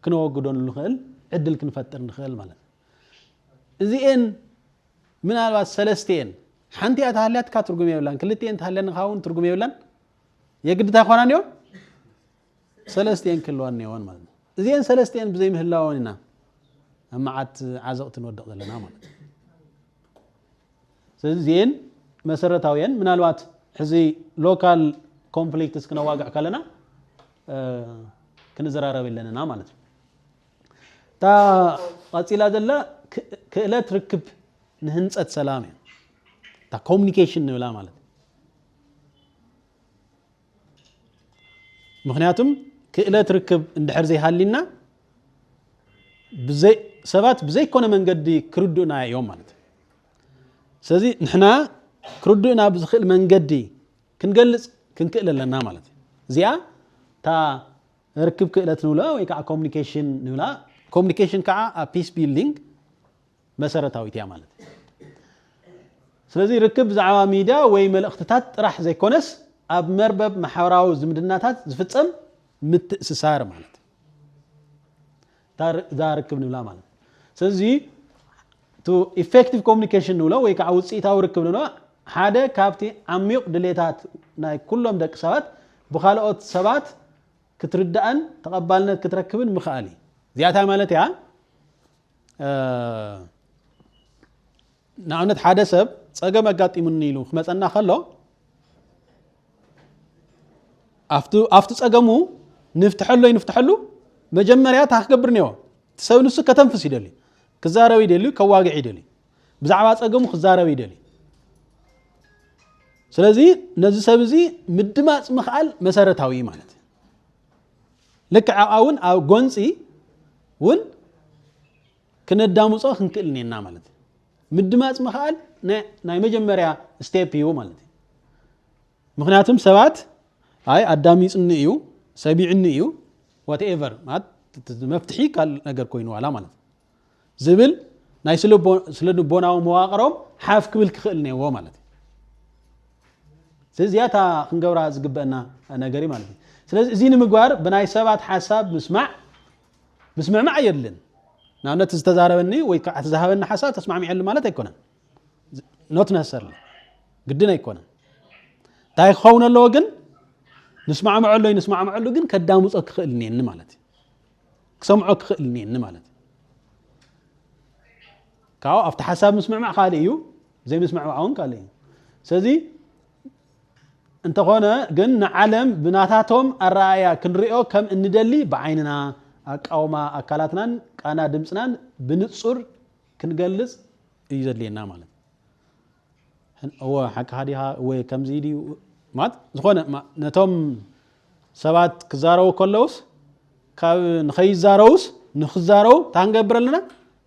ክንወግዶን ንኽእል ዕድል ክንፈጥር ንኽእል ማለት እዚአን ምናልባት ሰለስተን ሓንቲ ኣታህልያት ካ ትርጉም የብላን ክልቲአን ተሃልያን ካውን ትርጉም የብላን የግድታ ይኾናንዮ ሰለስተን ክልዋንየውን ማለት እዚአን ሰለስተን ብዘይ ምህላውና አማዓት ዓዘቕት ንወድቕ ዘለና ማለት ስለዚህ ዚን መሰረታዊያን ምናልባት ሕዚ ሎካል ኮንፍሊክትስ ክነዋግዕ ከለና ክንዘራረብ ኣለና ማለት ታ ቀፂላ ዘላ ክእለት ርክብ ንህንጸት ሰላም ታ ኮሙኒኬሽን ንብላ ማለት ምክንያቱም ክእለት ርክብ እንድሕር ዘይሃሊና ብዘይ ሰባት ብዘይ ኮነ መንገዲ ክርዱና እዮም ማለት ስለዚህ ንሕና ክርዱና ብዝኽእል መንገዲ ክንገልጽ ክንክእል ኣለና ማለት እዚኣ ታ ርክብ ክእለት ንብላ ወይ ከዓ ኮሙኒኬሽን ንብላ ኮሙኒኬሽን ከዓ ፒስ ቢልዲንግ መሰረታዊት እያ ማለት ስለዚህ ርክብ ብዛዕባ ሚድያ ወይ መልእኽትታት ጥራሕ ዘይኮነስ ኣብ መርበብ ማሕበራዊ ዝምድናታት ዝፍጸም ምትእስሳር ማለት ዛ ርክብ ንብላ ማለት ስለዚህ to effective communication ንብሎ ወይ ከዓ ውጽኢታዊ ርክብ ንብሎ ሓደ ካብቲ ዓሚቕ ድሌታት ናይ ኩሎም ደቂ ሰባት ብኻልኦት ሰባት ክትርዳእን ተቐባልነት ክትረክብን ምኽኣል እዩ ዚያታ ማለት እያ ንኣብነት ሓደ ሰብ ፀገም ኣጋጢሙኒ ኢሉ ክመፀና ከሎ ኣፍቱ ፀገሙ ንፍትሐሉ መጀመርያ ታክገብር ነዮ ሰብ ንሱ ከተንፍስ ይደሊ ክዛረብ ይደሊ ከዋግዕ ይደሊ ብዛዕባ ፀገሙ ክዛረብ ይደሊ ስለዚ ነዚ ሰብ እዚ ምድማጽ ምኽኣል መሰረታዊ ማለት ልክ ዓውን ኣብ ጎንፂ ውን ክነዳምጾ ክንክእል ነና ማለት ምድማጽ ምኽኣል ናይ መጀመርያ ስቴፕ እዩ ማለት ምክንያቱም ሰባት አይ አዳሚጽኒ እዩ ሰቢዕኒ እዩ whatever ማለት መፍትሒ ካል ነገር ኮይኑ ዋላ ማለት ዝብል ናይ ስለልቦናዊ መዋቕሮም ሓፍ ክብል ክኽእል ነይዎ ማለት ስለዚህ ያታ ክንገብራ ዝግበአና ነገሪ ማለት ስለዚህ እዚ ንምግባር ብናይ ሰባት ሓሳብ ምስማዕ የለን ናብነት ዝተዛረበኒ ወይ ከዓ ተዛሃበኒ ሓሳብ ተስማዕሚዕሉ ማለት ኣይኮነን ኖት ነሰርሊ ግድን ኣይኮነን ታይ ክኸውን ኣለዎ ግን ንስማዕምዐሉ ግን ከዳምጾ ክኽእል ነኒ ማለት ክሰምዖ ክኽእል ነኒ ማለት ካው ኣብቲ ሓሳብ ምስማዕ ካልእ እዩ ዘይ ምስማዕ እውን ካልእ እዩ ስለዚህ እንተኾነ ግን ንዓለም ብናታቶም ኣረኣያ ክንሪኦ ከም እንደሊ ብዓይንና ኣቃውማ ኣካላትናን ቃና ድምፅናን ብንጹር ክንገልጽ እዩ ዘድልየና ማለት እወ ሓቂ ሃዲሃ ወይ ከምዚ ድዩ ማለት ዝኾነ ነቶም ሰባት ክዛረቡ ከለውስ ካብ ንኸይዛረውስ ንኽዛረው ታንገብር ኣለና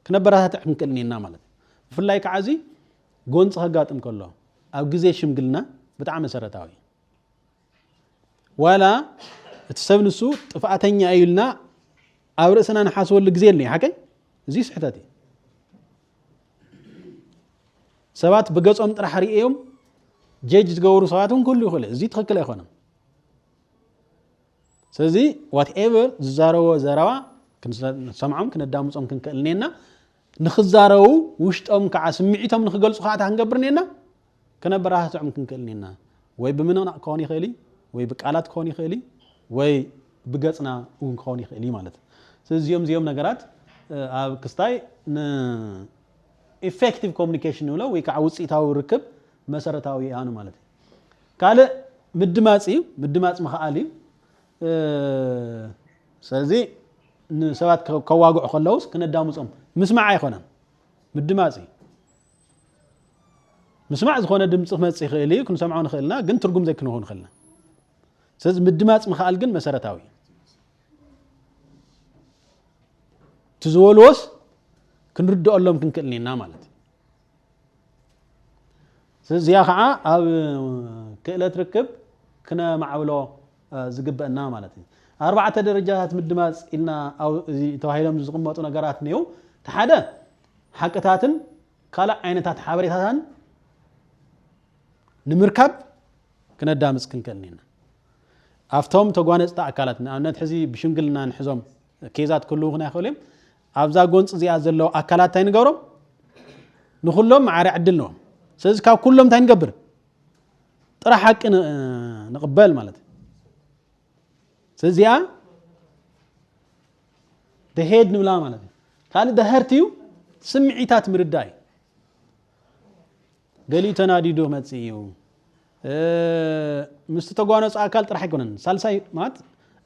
ክነበራታትዕ ክንክእል ነና ማለት ብፍላይ ከዓ እዚ ጎንፂ ከጋጥም ከሎ ኣብ ግዜ ሽምግልና ብጣዕሚ መሰረታዊ ዋላ እቲ ሰብ ንሱ ጥፋኣተኛ እዩልና ኣብ ርእስና ንሓስበሉ ግዜ የለኒ ሓቀይ እዚ ስሕተት እዩ ሰባት ብገጾም ጥራሕ ሪኦም ጀጅ ዝገብሩ ሰባት እውን ኩሉ ይኽእል እዚ ትክክል ኣይኮነን ስለዚ whatever ዝዛረቦ ዘረባ ክንሰምዖም ክነዳምጾም ክንክእል ነና ንኽዛረቡ ውሽጦም ከዓ ስምዒቶም ንኽገልጹ ከዓ ክንገብር ነና ክነበራታትዖም ክንክእል ነና ወይ ብምንቕናቕ ክኾን ይኽእል ወይ ብቃላት ክኾን ይኽእል ወይ ብገጽና እውን ክኾን ይኽእል ማለት ስለዚ እዚኦም ነገራት ኣብ ክስታይ effective communication ንብሎ ወይ ከዓ ውጽኢታዊ ርክብ መሰረታዊ ኣኑ ማለት ካልእ ምድማጽ ምኽኣል እዩ ስለዚ ንሰባት ከዋግዑ ከለውስ ክነዳምጾም ምስማዕ ኣይኮነን ምድማጽ ምስማዕ ዝኾነ ድምፂ ክመጽእ ይኽእል እዩ ክንሰምዖ ንኽእልና ግን ትርጉም ዘይክንሆን ንኽእልና ስለዚ ምድማጽ ምኽኣል ግን መሰረታዊ ትዝወልዎስ ክንርድአሎም ክንክእል ነና ማለት ስለዚ ያ ከዓ ኣብ ክእለት ርክብ ክነማዕብሎ ዝግበአና ማለት እዩ ኣርባዕተ ደረጃታት ምድማጽ ኢልና ኣብ እዚ ተባሂሎም ዝቕመጡ ነገራት ነዩ ተሓደ ሓቅታትን ካልእ ዓይነታት ሓበሬታትን ንምርካብ ክነዳምጽ ክንክእል ነና ኣፍቶም ተጓነጽታ ኣካላት ንኣብነት ሕዚ ብሽምግልና ንሕዞም ኬዛት ኩሉ ክናይኽእል እዮም ኣብዛ ጎንፂ እዚኣ ዘለዎ ኣካላት እንታይ ንገብሮም ንኹሎም ማዕረ ዕድል ነዎም ስለዚ ካብ ኩሎም እንታይ ንገብር ጥራሕ ሓቂ ንቕበል ማለት ስለዚኣ ደሄድ ንብላ ማለት ካልእ ደህርቲ እዩ ስምዒታት ምርዳእ እዩ ገሊኡ ተናዲዱ ክመጽእ እዩ ምስ ተጓነፁ ኣካል ጥራሕ ኣይኮነን ሳልሳይ ማለት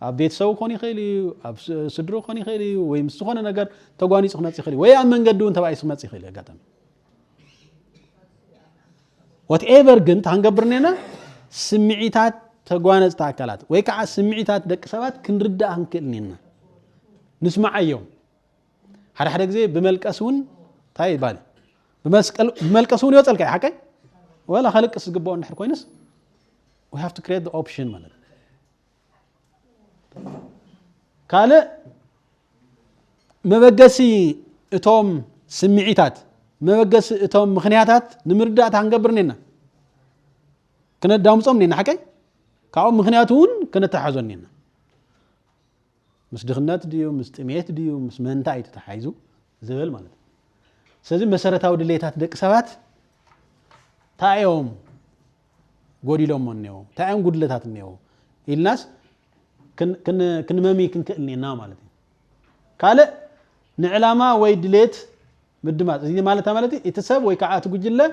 ኣብ ቤተሰቡ ክኾን ይኽእል እዩ ኣብ ስድሩ ክኾን ይኽእል እዩ ወይ ምስ ዝኾነ ነገር ተጓኒፁ ክመጽእ ይኽእል እዩ ወይ ኣብ መንገዲ እውን ተባኢሱ ክመጽእ ይኽእል እዩ ኣጋጣሚ whatever ግን ታንገብር ነና ስምዒታት ተጓነፅታ ኣካላት ወይ ከዓ ስምዒታት ደቂ ሰባት ክንርዳእ ክንክእል ነና ንስማዕ እዮም ሓደ ግዜ ብመልቀስ እውን ታይ ይባል ብመልቀስ እውን ይወፀልካ ሓቀይ ወላ خلقስ ዝግባኦ እንድሕር ኮይንስ we have to create the option ማለት ካልእ مبقسي اتوم سمعيتات مبقسي اتوم مخنياتات نمردات هنقبرنينا كنا داوم صومنينا حكي كاو مخنياتون كنا تحازونينا مس دخنات ديو مس تميت ديو مس منتاي تتحايزو زبل مالت سلازي مسارتاو دليتات دق سبات تايوم غوديلوم منيو تايوم غودلتات نيو الناس كن ممي كنكلنينا مالت قال نعلاما وي دليت مدمات زي مالتي يتسب وي كعات غجله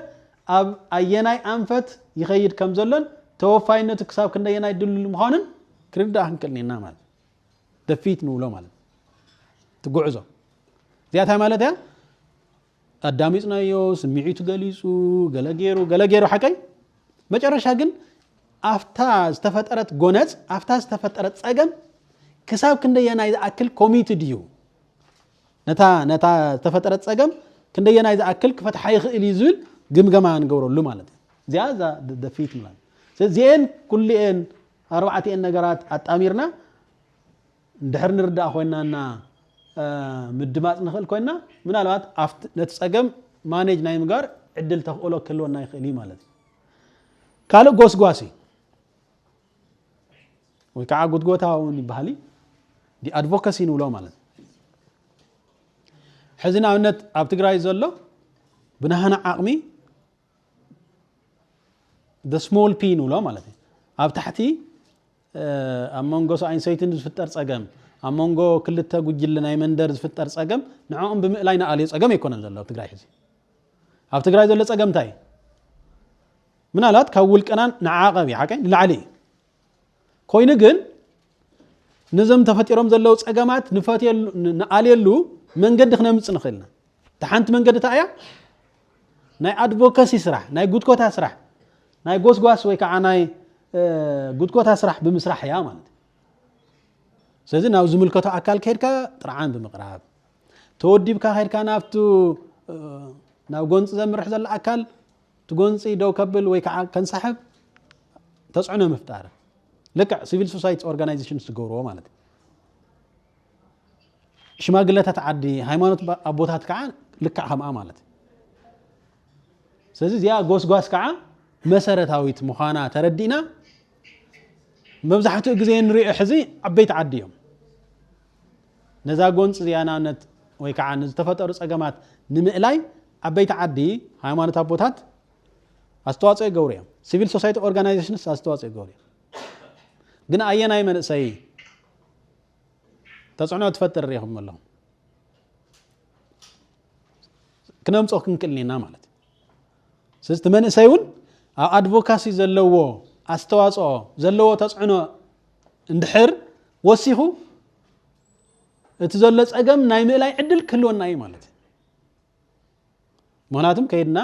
اب ايناي انفت يخيد كم زلن توفاينت كساب كنديناي دلل مخونن كردا هنكلنينا مالت دفيت نولو مالت تغعزو زياتا مالتها اداميصنايو سميعيت غليصو غلغيرو حقي مጨረሻ ግን አፍታ ዝተፈጠረት ጎነጽ አፍታ ዝተፈጠረት ጸገም ከሳብ ክንደየናይ አክል ኮሚትድ ዩ ነታ ዝተፈጠረት ጸገም ክንደየናይ አክል ክፈትሐ ይኽእል ይዝል ግምገማ እንገብረሉ ማለት ዚያ ደፊት ማለት ስለዚህን ኩልየን አርባዕተን ነገራት አጣሚርና እንደህር ንርዳ ኮይናና ምድማጽ ንኽእል ኮይና ምናልባት አፍት ነተጸገም ማኔጅ ናይ ምጋር ዕድል ተኽእሎ ከለውና ይኽእል ማለት ካለ ጎስጓሲ ወይ ከዓ ጉድጎታውን ይባህሊ ዲ አድቮካሲ ንብሎ ማለት ሕዝና ኣብነት ኣብ ትግራይ ዘሎ ብናህና ዓቕሚ the small p ንብሎ ማለት ኣብ ታሕቲ ኣብ መንጎ ሰብኣይን ሰበይትን ዝፍጠር ጸገም ኣብ መንጎ ክልተ ጉጅለ ናይ መንደር ዝፍጠር ጸገም ንዓኦም ብምእላይ ንኣልዮ ጸገም ኣይኮነን ዘሎ ኣብ ትግራይ ሕዚ ኣብ ትግራይ ዘሎ ጸገም እንታይ ምናልባት ካብ ውልቀናን ንዓቐብ ይሓቀኝ ላዕሊ ኮይኑ ግን ንዘም ተፈጢሮም ዘለው ጸገማት ንፈትየሉ ንኣልየሉ መንገዲ ክነምጽ ንኽእልና ተሓንቲ መንገዲ ታያ ናይ አድቮካሲ ስራሕ ናይ ጉድኮታ ስራሕ ናይ ጎስጓስ ወይ ከዓ ናይ ጉድኮታ ስራሕ ብምስራሕ ያ ማለት ስለዚህ ናው ዝምልከቶ አካል ከሄድካ ጥራዓን ብምቅራብ ተወዲብካ ከሄድካ ናፍቱ ናው ጎንጽ ዘምርሕ ዘለ አካል ትጎንጽ ደው ከብል ወይ ከዓ ከንሳሐብ ተጽዕኖ መፍጣር ለካ ሲቪል ሶሳይቲ ኦርጋናይዜሽንስ ትገብርዎ ማለት ሽማግለታት ዓዲ ሃይማኖት አቦታት ከዓ ልካ ከምኣ ማለት ስለዚህ ዚያ ጎስጓስ ከዓ መሰረታዊት ምዃና ተረዲና መብዛሕትኡ ግዜ ንሪኦ ሕዚ ዓበይቲ ዓዲ እዮም ነዛ ጎንጽ ዚያናነት ወይ ከዓ ንዝተፈጠሩ ጸገማት ንምእላይ ዓበይቲ ዓዲ ሃይማኖት አቦታት አስተዋጽኦ ይገብሩ እዮም ሲቪል ሶሳይቲ ኦርጋናይዜሽንስ አስተዋጽኦ ይገብሩ እዮም ግን አየናይ መንእሰይ ተጽዕኖ ትፈጥር ይኹም ኣለዎ ክነምጾ ክንክልኒና ማለት ስለዚህ መንእሰይውን ኣብ አድቮካሲ ዘለዎ አስተዋጽኦ ዘለዎ ተጽዕኖ እንድሕር ወሲኹ እቲ ዘሎ ጸገም ናይ ምእላይ ዕድል ክህልወና እዩ ማለት ምክንያቱም ከይድና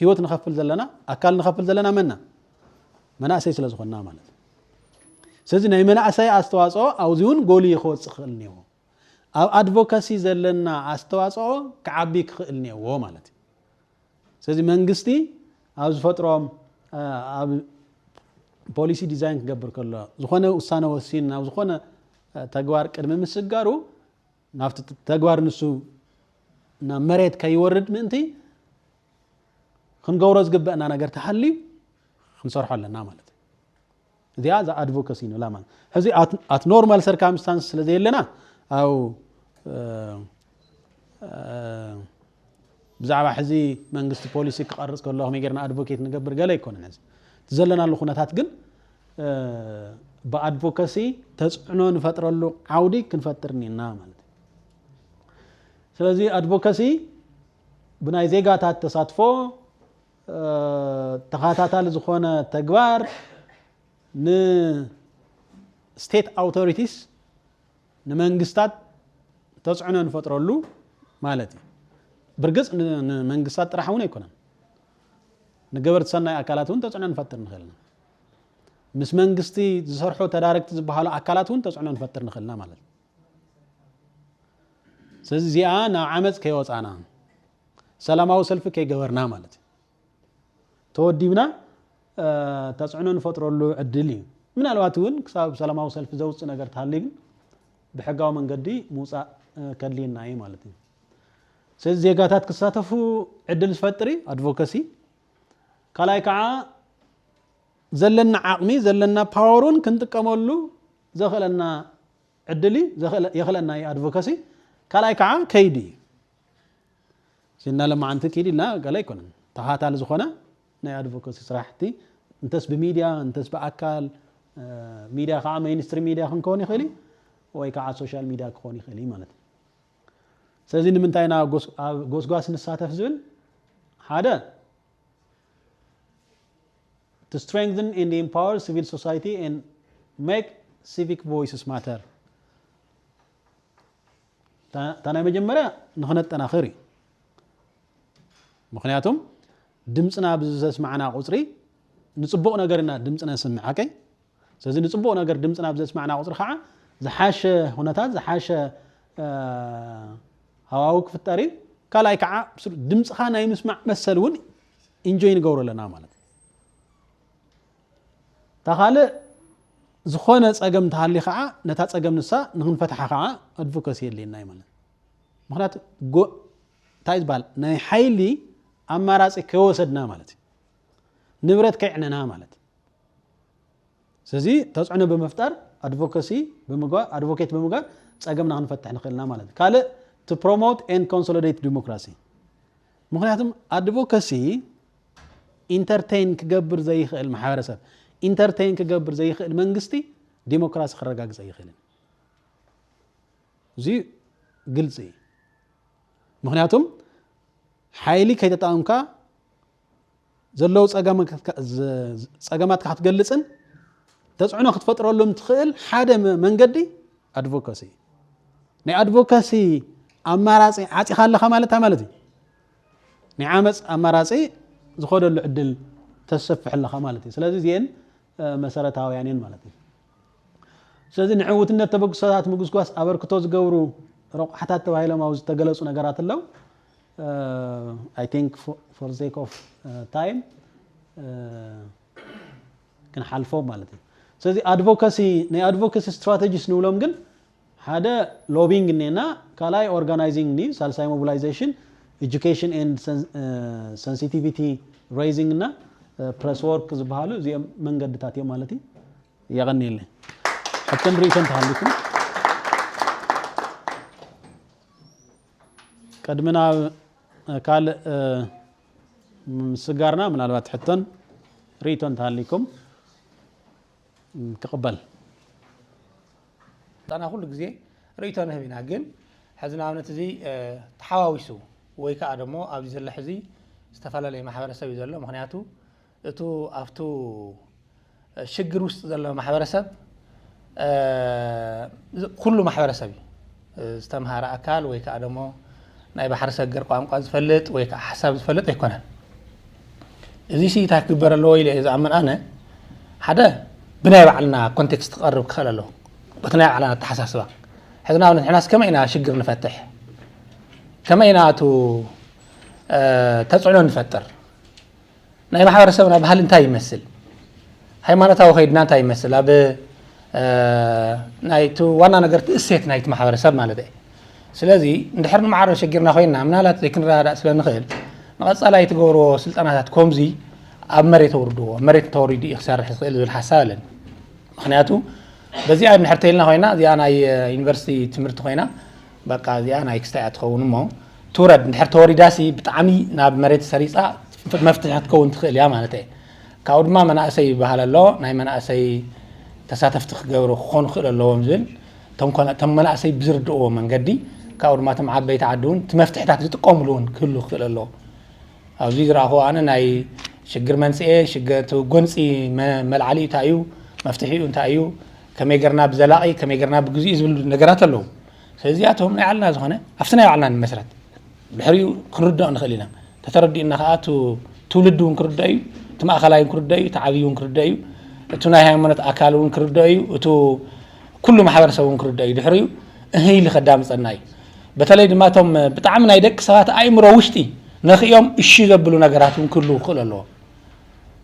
ህይወት ንኸፍል ዘለና አካል ንኸፍል ዘለና መናእሰይ ስለ ዝኾንና ማለት ስለዚህ ናይ መናእሰይ አስተዋጽኦ ኣውዚውን ጎሊ ይኸወጽእ ክእል ነይዎ ኣብ አድቮካሲ ዘለና አስተዋጽኦ ክዓቢ ክእል ነይዎ ማለት ስለዚህ መንግስቲ ኣብ ዝፈጥሮም ኣብ ፖሊሲ ዲዛይን ክገብር ከሎ ዝኾነ ውሳነ ወሲን ናብ ዝኾነ ተግባር ቅድሚ ምስጋሩ ናፍቲ ተግባር ንሱ ናብ መሬት ከይወርድ ምእንቲ ክንገብሮ ዝግበአና ነገር ተሓልዩ ክንሰርሖ ኣለና ማለት እዚኣ ዛ አድቮካሲ ነው ማለት ሕዚ at normal circumstances ስለዚህ የለና ኣው ብዛዕባ ሕዚ መንግስቲ ፖሊሲ ክቀርጽ ከሎ ከመይ ጌርና አድቮኬት ንገብር ገለ ይኮነን ሕዚ ዘለናሉ ኩነታት ግን በአድቮካሲ ተጽዕኖ ንፈጥረሉ ዓውዲ ክንፈጥርኒና ማለት ስለዚህ አድቮካሲ ብናይ ዜጋታት ተሳትፎ ተኻታታሊ ዝኾነ ተግባር ን ስቴት አውቶሪቲስ ንመንግስታት ተጽዕኖ ንፈጥረሉ ማለት ብርግጽ ንመንግስታት ጥራሕውን ኣይኮነን ንገበርቲ ሰናይ አካላቱን ተጽዕኖ ንፈጥር ንኽእልና ምስ መንግስቲ ዝሰርሑ ተዳረግቲ ዝበሃሉ አካላቱን ተጽዕኖ ንፈጥር ንኽእልና ማለት ስለዚህ ዚኣ ናብ ዓመፅ ከይወፃና ሰላማዊ ሰልፊ ከይገበርና ማለት ተወዲብና ተጽዕኖ ንፈጥረሉ ዕድል እዩ ምናልባት እውን ክሳብ ሰላማዊ ሰልፊ ዘውፅእ ነገር ተሃልዩ ብሕጋዊ መንገዲ ምውፃእ ከድልየና እዩ ማለት እዩ ስለዚ ዜጋታት ክሳተፉ ዕድል ዝፈጥሪ ኣድቮካሲ ካልኣይ ከዓ ዘለና ዓቕሚ ዘለና ፓወሩን ክንጥቀመሉ ዘኽእለና ዕድል የኽእለና ኣድቮካሲ ካልኣይ ከዓ ከይዲ ሲና ለማዓንቲ ከይዲ ኢልና ገለ ኣይኮነን ተኸታሊ ዝኾነ ናይ ኣድቮካሲ ስራሕቲ እንተስ ብሚድያ እንተስ ብኣካል ሚድያ ከዓ ሜይንስትሪም ሚድያ ክንከውን ይኽእል ወይ ከዓ ሶሻል ሚድያ ክኾን ይኽእል ማለት እዩ ስለዚ ንምንታይ ኢና ጎስጓስ ንሳተፍ ዝብል ሓደ to strengthen and empower civil society and make civic voices matter ታናይ መጀመሪያ ንኽነጠናኽር እዩ ምክንያቱም ድምፅና ብዘስማዕና ቁፅሪ ንፅቡቕ ነገርና ድምፅና ስምዓከይ ስለዚ ንፅቡቕ ነገር ድምፅና ብዘስማዕና ቁፅሪ ከዓ ዝሓሸ ሁነታት ዝሓሸ ሃዋዊ ክፍጠር እዩ ካልኣይ ከዓ ድምፅኻ ናይ ምስማዕ መሰል እውን ኢንጆይ ንገብሮ ኣለና ማለት ተኻልእ ዝኾነ ፀገም ተሃሊ ከዓ ነታ ፀገም ንሳ ንክንፈትሓ ከዓ ኣድቮካሲ የድልየና እዩ ማለት ምክንያቱ እንታይ ዝበሃል ናይ ሓይሊ ኣማራፂ ከይወሰድና ማለት እዩ ንብረት ከይዕነና ማለት ስለዚ ተፅዕኖ ብምፍጣር ኣድቮኬት ብምግባር ፀገምና ክንፈትሕ ንኽእልና ማለት እዩ ካልእ to promote and consolidate democracy ምክንያቱም ኣድቮካሲ ኢንተርቴይን ክገብር ዘይኽእል ማሕበረሰብ ኢንተርቴይን ክገብር ዘይኽእል መንግስቲ ዲሞክራሲ ክረጋግፅ ዘይኽእልን እዚ ግልጽ እዩ ምክንያቱም ሓይሊ ከይተጠቐምካ ዘለው ፀገማት ክትገልፅን ተፅዕኖ ክትፈጥረሎም ትኽእል ሓደ መንገዲ ኣድቮካሲ ናይ ኣድቮካሲ ኣማራፂ ዓፂኻ ኣለኻ ማለት እዩ ናይ ዓመፅ ኣማራፂ ዝኸደሉ ዕድል ተሰፍሕ ኣለኻ ማለት እዩ ስለዚ እዚአን መሰረታውያን እየን ማለት እዩ ስለዚ ንዕውትነት ተበግሶታት ምጉስጓስ ኣበርክቶ ዝገብሩ ረቑሓታት ተባሂሎም ኣብ ዝተገለፁ ነገራት ኣለው I think for the sake of time ክንሓልፎም ማለት እዩ ስለዚ ናይ ኣድቮካሲ ስትራቴጂስ ንብሎም ግን ሓደ ሎቢንግ እኔና ካልኣይ ኦርጋናይዚንግ ኒ ሳልሳይ ሞቢላይዜሽን ኤጁኬሽን ኤንድ ሰንሲቲቪቲ ሬይዚንግ እና ፕረስ ወርክ ዝበሃሉ እዚኦም መንገድታት እዮም ማለት እዩ የቐኒየለ ሕቶን ርእቶን ተሃሊኩም ቀድምና ካልእ ምስጋርና ምናልባት ሕቶን ርእቶን ተሃሊኩም ክቕበል أنا أقول لك زي ريتنا هنا جن حزنا عملت زي تحاويسو ويك أدمو أبدي زل حزي استفعل لي محاورة سوي زل مهنياتو تو أفتو شجر وست زل محاورة سب كله محاورة سبي استمهار أكل ويك أدمو نايب حرس الجر قام قاز فلت ويك حساب فلت يكونه زي شيء تكبر اللوي اللي إذا عمل أنا هذا بناء على كونتكست قرب خلاله بتناء على التحساسبة حيثنا نحن كما إنا شجر نفتح كما إنا تو تسعلون نفتر ناي محاورة سبنا بهال انتهي يمثل هاي ما نتاو خيدنا انتهي يمثل أب ناي تو وانا نقرت اسيت نايت محاورة سب مالدي سلازي ندحرنا معارو شجرنا خوينا منالات لكن راه أسباب نخيل نقص على يتقورو سلطانات كومزي أب مريت وردو مريت توريدي إخسار الحسالن مخنياتو بزي أنا حرتيلنا خوينا زي أنا يونيفرسيتي تمرت خوينا بقى زي أنا إكستاعت خوون مو تورد نحر توري داسي بتعمي ناب مريت سريسة مفتح تكون تخيل يا معناته كأود ما منا أسي بحال الله ناي منا أسي تساتف تخجورو خون خير الله ومزل تم منا أسي بزرد أو من قدي كأود ما تم عاد بيتعدون تمفتح تحت تقوملون كله خير الله أو زي راهو أنا ناي شجر منسي شجر تجونسي ملعلي تايو مفتحي وتايو كم يقرنا بزلاقي كم يقرنا بجزء من النجارات اللهم سيزياتهم نعلنا زهنا أفتنا يعلنا المسرات بحريو كردة نخلينا تتردي إن خاطو تولدون كردة تما خلاين كردة تعبيون كردة تناهي منت أكلون كردة وتو كل محاور سوون كردة بحريو هي اللي خدام صناي بتلاقي دماتهم بتعاملنا يدك ساعات أي مروشتي نخيهم الشيء قبلوا نجاراتهم كله خل الله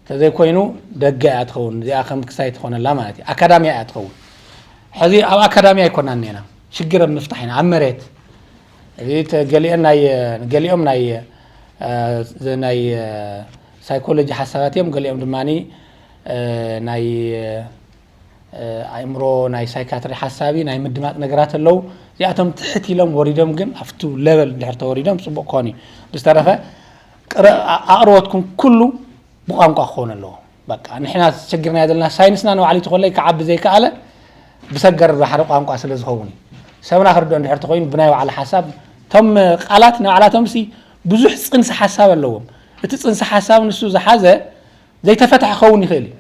تزي كوينو دقة أتخون زي آخر مكسايت خون الله مالتي أكاديمية أتخون هذه أو أكاديمية يكون عندنا شجرة بنفتحين عمرت إذا قاليهم ناي سايكولوجي حساباتهم قاليهم دماني ناي أمرو ناي سايكاتري حسابي ناي مدمات نقرات اللو يعتم تحتي لهم وريدهم جن أفتو ليفل دحرت وريدهم صبوا قاني بس تعرفه أقروتكم كله بقام قاخون اللو بقى نحنا سجرنا هذا الناس ساينسنا نوعلي تقول لك عبد زي كعلة بسجر بحرق قام قاسل زخوني سوينا آخر دون دحرت قوين بنايو على حساب تم قالاتنا على تمسي بزح صنص حساب اللوم تتصنص حساب نسو زحازة زي تفتح خوني خيلي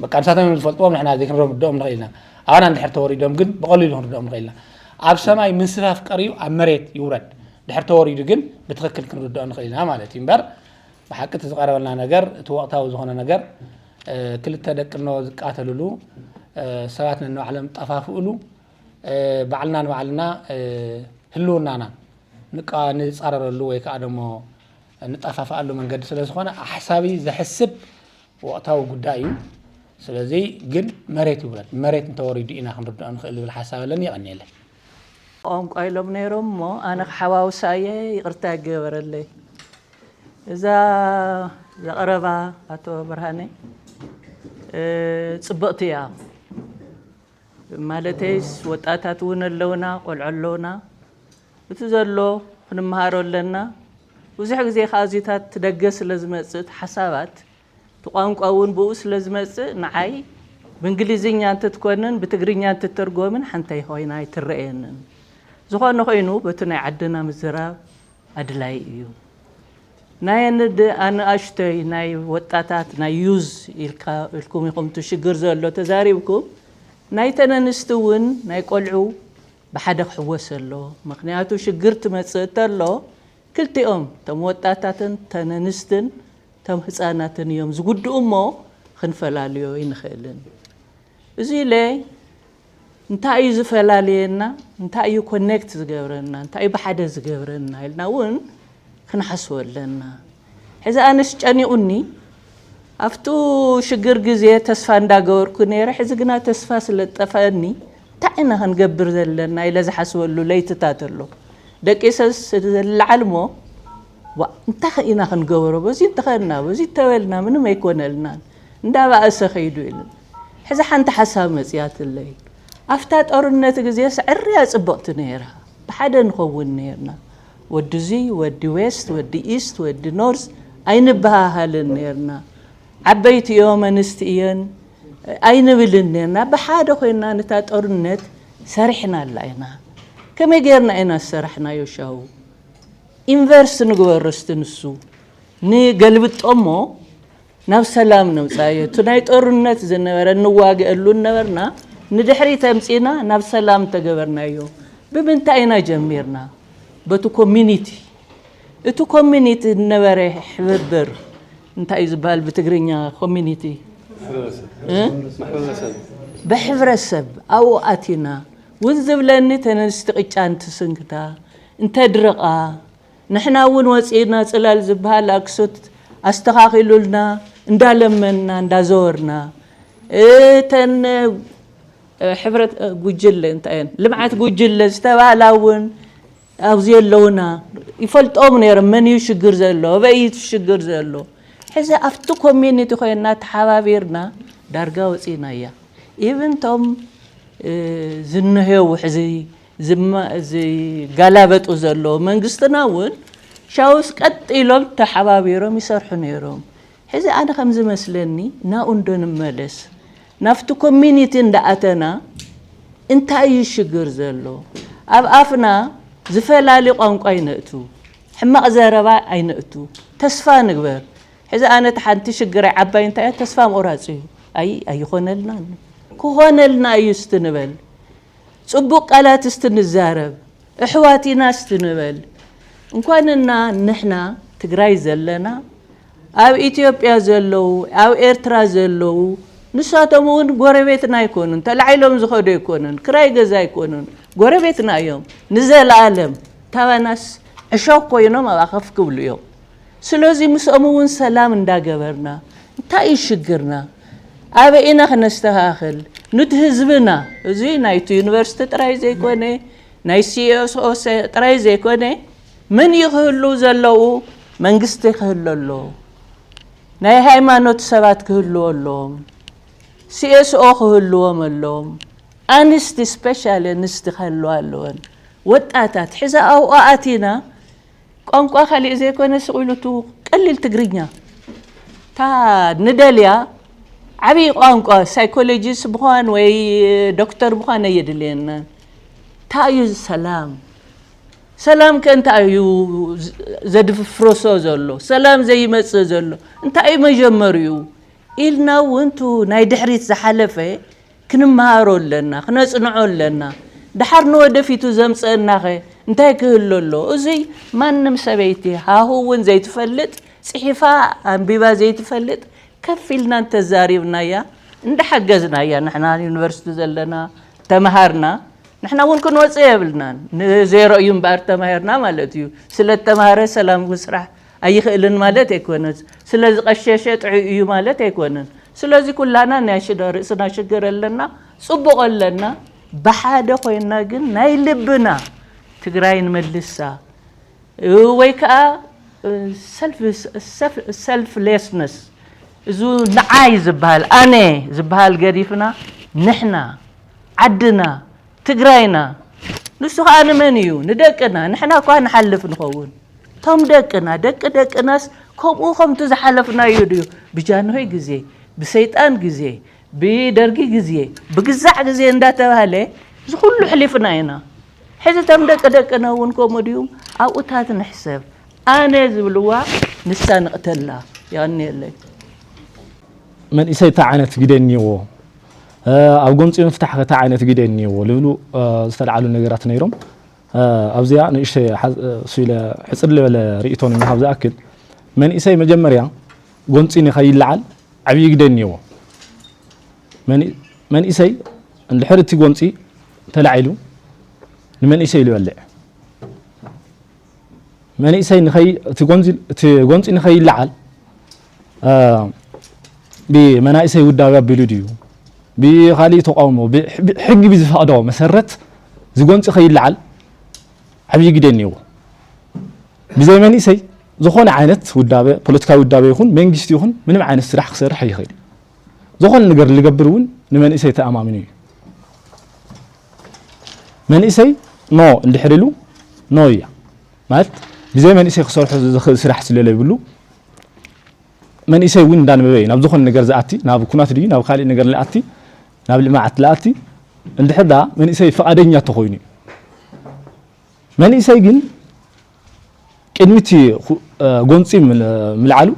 بقى نساتهم من الفلطوم نحنا ذيك نروم الدوم نغيلنا أنا دحرت وريدهم جن بقولي لهم الدوم نغيلنا عب سماي من سفاف قريب عم مريت يورد دحرت وريدو جن بتركل كن الدوم نغيلنا مالتي مبر بحق تزقرب لنا نجار توقتها وزخنا نجار كل التدك إنه قاتلوا سواتنا إنه علم طفافوا بعلنا وعلنا هلونا أنا نقا نصارر له ويكادمو نطفف له من قد سلازخونه حسابي زحسب وقتاو غدايو سلازي جن مريت يولد مريت انتوري دينا خنرد نخيل بالحساب لن يغني له ام قايلهم نيرم مو انا حواوساي يقرتا جبرلي اذا زقربا اتو برهاني صبقتيا مالتيس وطاتات ونلونا قلعلونا بتزلو نمهارولنا وزح غزي خازيتات تدغس لزمصت حسابات تقانقاون بوس لزمص نعاي بانجليزኛ انت تكونن بتግርኛ انت تترجمن حنتي هوينا يترئين زخون خوينو بتناي عدنا مزراب ادلاي እዩ ናይንድ አነ አሽተይ ናይ ወጣታት ናይ ዩዝ ኢልኩም ይኹም ትሽግር ዘሎ ተዛሪብኩም ናይ ተነንስትውን ናይ ቆልዑ بحد حوسلو مخنياتو شجرت متصتلو كلتيهم تم وطاتاتن تننستن تم حصاناتن يوم زغد امو خنفلاليو ينخلن ازي لي انتاي زفلالينا انتاي كونكت زغبرنا انتاي بحد زغبرنا يلناون خنحسولنا اذا انش ጨኒኡኒ አፍቱ ሽግር ጊዜ ተስፋ እንዳገወርኩ ነረ ሕዝግና ተስፋ ስለጠፋኒ تعنا هنجبر ذلنا إلى زحسولو ليتتاتلو دقيسس العلمو وانتخينا هنجوره بس انتخينا بس توالنا من ما يكون لنا ندابا أسخيدو إلنا حزا حنت حساب مزيات الليل أفتات أورنات جزيس عريا صبقت نيرها بحدا نخون نيرنا ودي زي ودي ويست ودي إيست ودي نورث أين بها هالنيرنا عبيت يوم نستيين أين بلننا بحاجة خوينا نتات أورنت سرحنا لنا كم يجرنا إنا سرحنا يشاو إنفرس نقول رستنسو ني قلبت أمه نفس سلام نوصاية تنايت أورنت زنورا نواجه اللون نورنا ندحري تمسينا نفس سلام تجبرنا يوم ببنت أين جميرنا بتو كوميونيتي اتو كوميونيتي نورا حبر انت إزبال بتجرينا كوميونيتي بحفرسب أو أتينا وذبلني تنستقيان تسنكتا انت درقا نحنا ون وصينا صلال زبال اكسوت استخاخلولنا اندالمنا اندازورنا تن حفرت غجل انتين لمعت غجل استبالاون اوزي لونا يفلطوم نير من يشغر زلو بيت يشغر زلو حزا افتو كوميونيتي خوينا تحابيرنا دارغا وصينايا ايفن توم زنهو حزي زما زي غلابطو زلو منغستناون شاوس قطيلوم تحابيرهم يسرحو نيروم حزا انا خمز مسلني نا اندن ملس نفتو كوميونيتي انداتنا انت اي شغر زلو اب افنا زفلالي قنقاي نأتو حماق زربا اي نأتو تسفا نغبر إذا أنا تحنتي شجرة عباين تاع تسفى مراسي أي خونلنا كهونلنا يستنبل صبوق على تستنزارب إحواتي ناس تنبل إن كنا نحنا تجراي زلنا أو إثيوبيا زلوا أو إيرترا زلوا نساتمون قربتنا يكونون تلعيلهم زخدوا يكونون كراي جزا يكونون قربتنا يوم نزل العالم توا ناس أشوقوا ينوم أخاف كل يوم سلوزي مسأمون سلام انداقبرنا انتاي شجرنا أبئنا خنستهاخل نتهزبنا زي نايتو يونيفرسيتي تراي زي كوني ናይ CSO ጥራይ ዘይኮነ ምን ይኽህሉ ዘለዉ መንግስቲ ይኽህሉ ኣሎ ናይ ሃይማኖት ሰባት ክህሉ ኣለዎም CSO ክህልዎም ኣለዎም አንስቲ ስፔሻሊ አንስቲ ክህሉ ኣለዎን ወጣታት ሕዛ ኣውኣቲና ቋንቋ ካልእ ዘይኮነ ስቁሉቱ ቀሊል ትግርኛ ታ ንደልያ ዓብይ ቋንቋ ሳይኮሎጂስት ብዃን ወይ ዶክተር ብዃን የድልየና ታዩ ሰላም ከንታዩ ዘድፍሮሶ ዘሎ ሰላም ዘይመጽእ ዘሎ እንታይ መጀመርዩ ኢልና ወንቱ ናይ ድሕሪት ዝሓለፈ ክንመሃሮ ኣለና ክነጽንዖ ኣለና ድሓር ንወደፊቱ ዘምጽአናኸ እንታይ ክህሉ ኣሎ እዙይ ማንም ሰበይቲ ሃሁውን ዘይትፈልጥ ጽሒፋ አንቢባ ዘይትፈልጥ ከፊልና እንተዛሪብናያ እንደሐገዝናያ ንሕና ዩኒቨርሲቲ ዘለና ተማሃርና ንሕና እውን ክንወጽእ የብልና ንዜሮ እዩ እምበር ተማሃርና ማለት እዩ ስለ ተማሃረ ሰላም ክስራሕ ኣይኽእልን ማለት ኣይኮነን ስለ ዝቐሸሸ ጥዑ እዩ ማለት ኣይኮነን ስለዚ ኩላና ናይ ርእስና ሽግር ኣለና ጽቡቕ ኣለና ብሓደ ኮይና ግን ናይ ልብና ትግራይ ንመልሳ ወይ ከዓ selflessness እዙ ንዓይ ዝበሃል ኣነ ዝበሃል ገዲፍና ንሕና ዓድና ትግራይና ንሱ ከዓ ንመን እዩ ንደቅና ንሕና እኳ ንሓልፍ ንኸውን ቶም ደቅናስ ከምኡ ከምቲ ዝሓለፍና እዩ ድዩ ብጃንሆይ ግዜ ብሰይጣን ግዜ ብደርጊ ግዜ ብግዛዕ ግዜ እንዳተባሃለ ዝኩሉ ሕሊፍና ኢና ሕዚ ቶም ደቅና እውን ከምኡ ድዩ ኣብኡታት ንሕሰብ ኣነ ዝብልዋ ንሳ ንቕተላ ያኒ የለይ መንእሰይ ታ ዓይነት ግደ እኒዎ ኣብ ጎንፂ ምፍታሕ ታ ዓይነት ግደ እኒዎ ልብሉ ዝተልዓሉ ነገራት ነይሮም ኣብዚያ ንእሽተይ ስኢለ ሕፅር ዝበለ ርእቶ ንምሃብ ዝኣክል መንእሰይ መጀመርያ ጎንፂ ንኸይልዓል ዓብዪ ግደ እኒዎ መንእሰይ እንድሕር እቲ ጎንፂ ተላዒሉ ንመንእሰይ ይበልዕ መንእሰይ እቲ ጎንፂ ንኸይልዓል ብመናእሰይ ውዳበ ኣቢሉ ድዩ ብኻሊእ ተቃውሞ ሕጊ ብዝፈቕዶ መሰረት ዝጎንፂ ኸይልዓል ዓብዪ ግደ እኒዎ ብዘይ መንእሰይ ዝኾነ ዓይነት ውዳበ ፖለቲካዊ ውዳበ ይኹን መንግስቲ ይኹን ምንም ዓይነት ስራሕ ክሰርሕ ኣይኽእል ዝኾነ ነገር ዝገብር እውን ንመንእሰይ ተኣማሚኑ እዩ መንእሰይ ኖ እንድሕር ኢሉ ኖ እያ ማለት ብዘይ መንእሰይ ክሰርሑ ዝኽእል ስራሕ ስለለ ይብሉ መንእሰይ እውን እንዳነበበ እዩ ናብ ዝኾነ ነገር ዝኣቲ ናብ ኩናት ድዩ ናብ ካልእ ነገር ዝኣቲ ናብ ልምዓት ዝኣቲ እንድሕር ዳ መንእሰይ ፈቃደኛ ተኾይኑ እዩ መንእሰይ ግን ቅድሚቲ ጎንፂ ምልዓሉ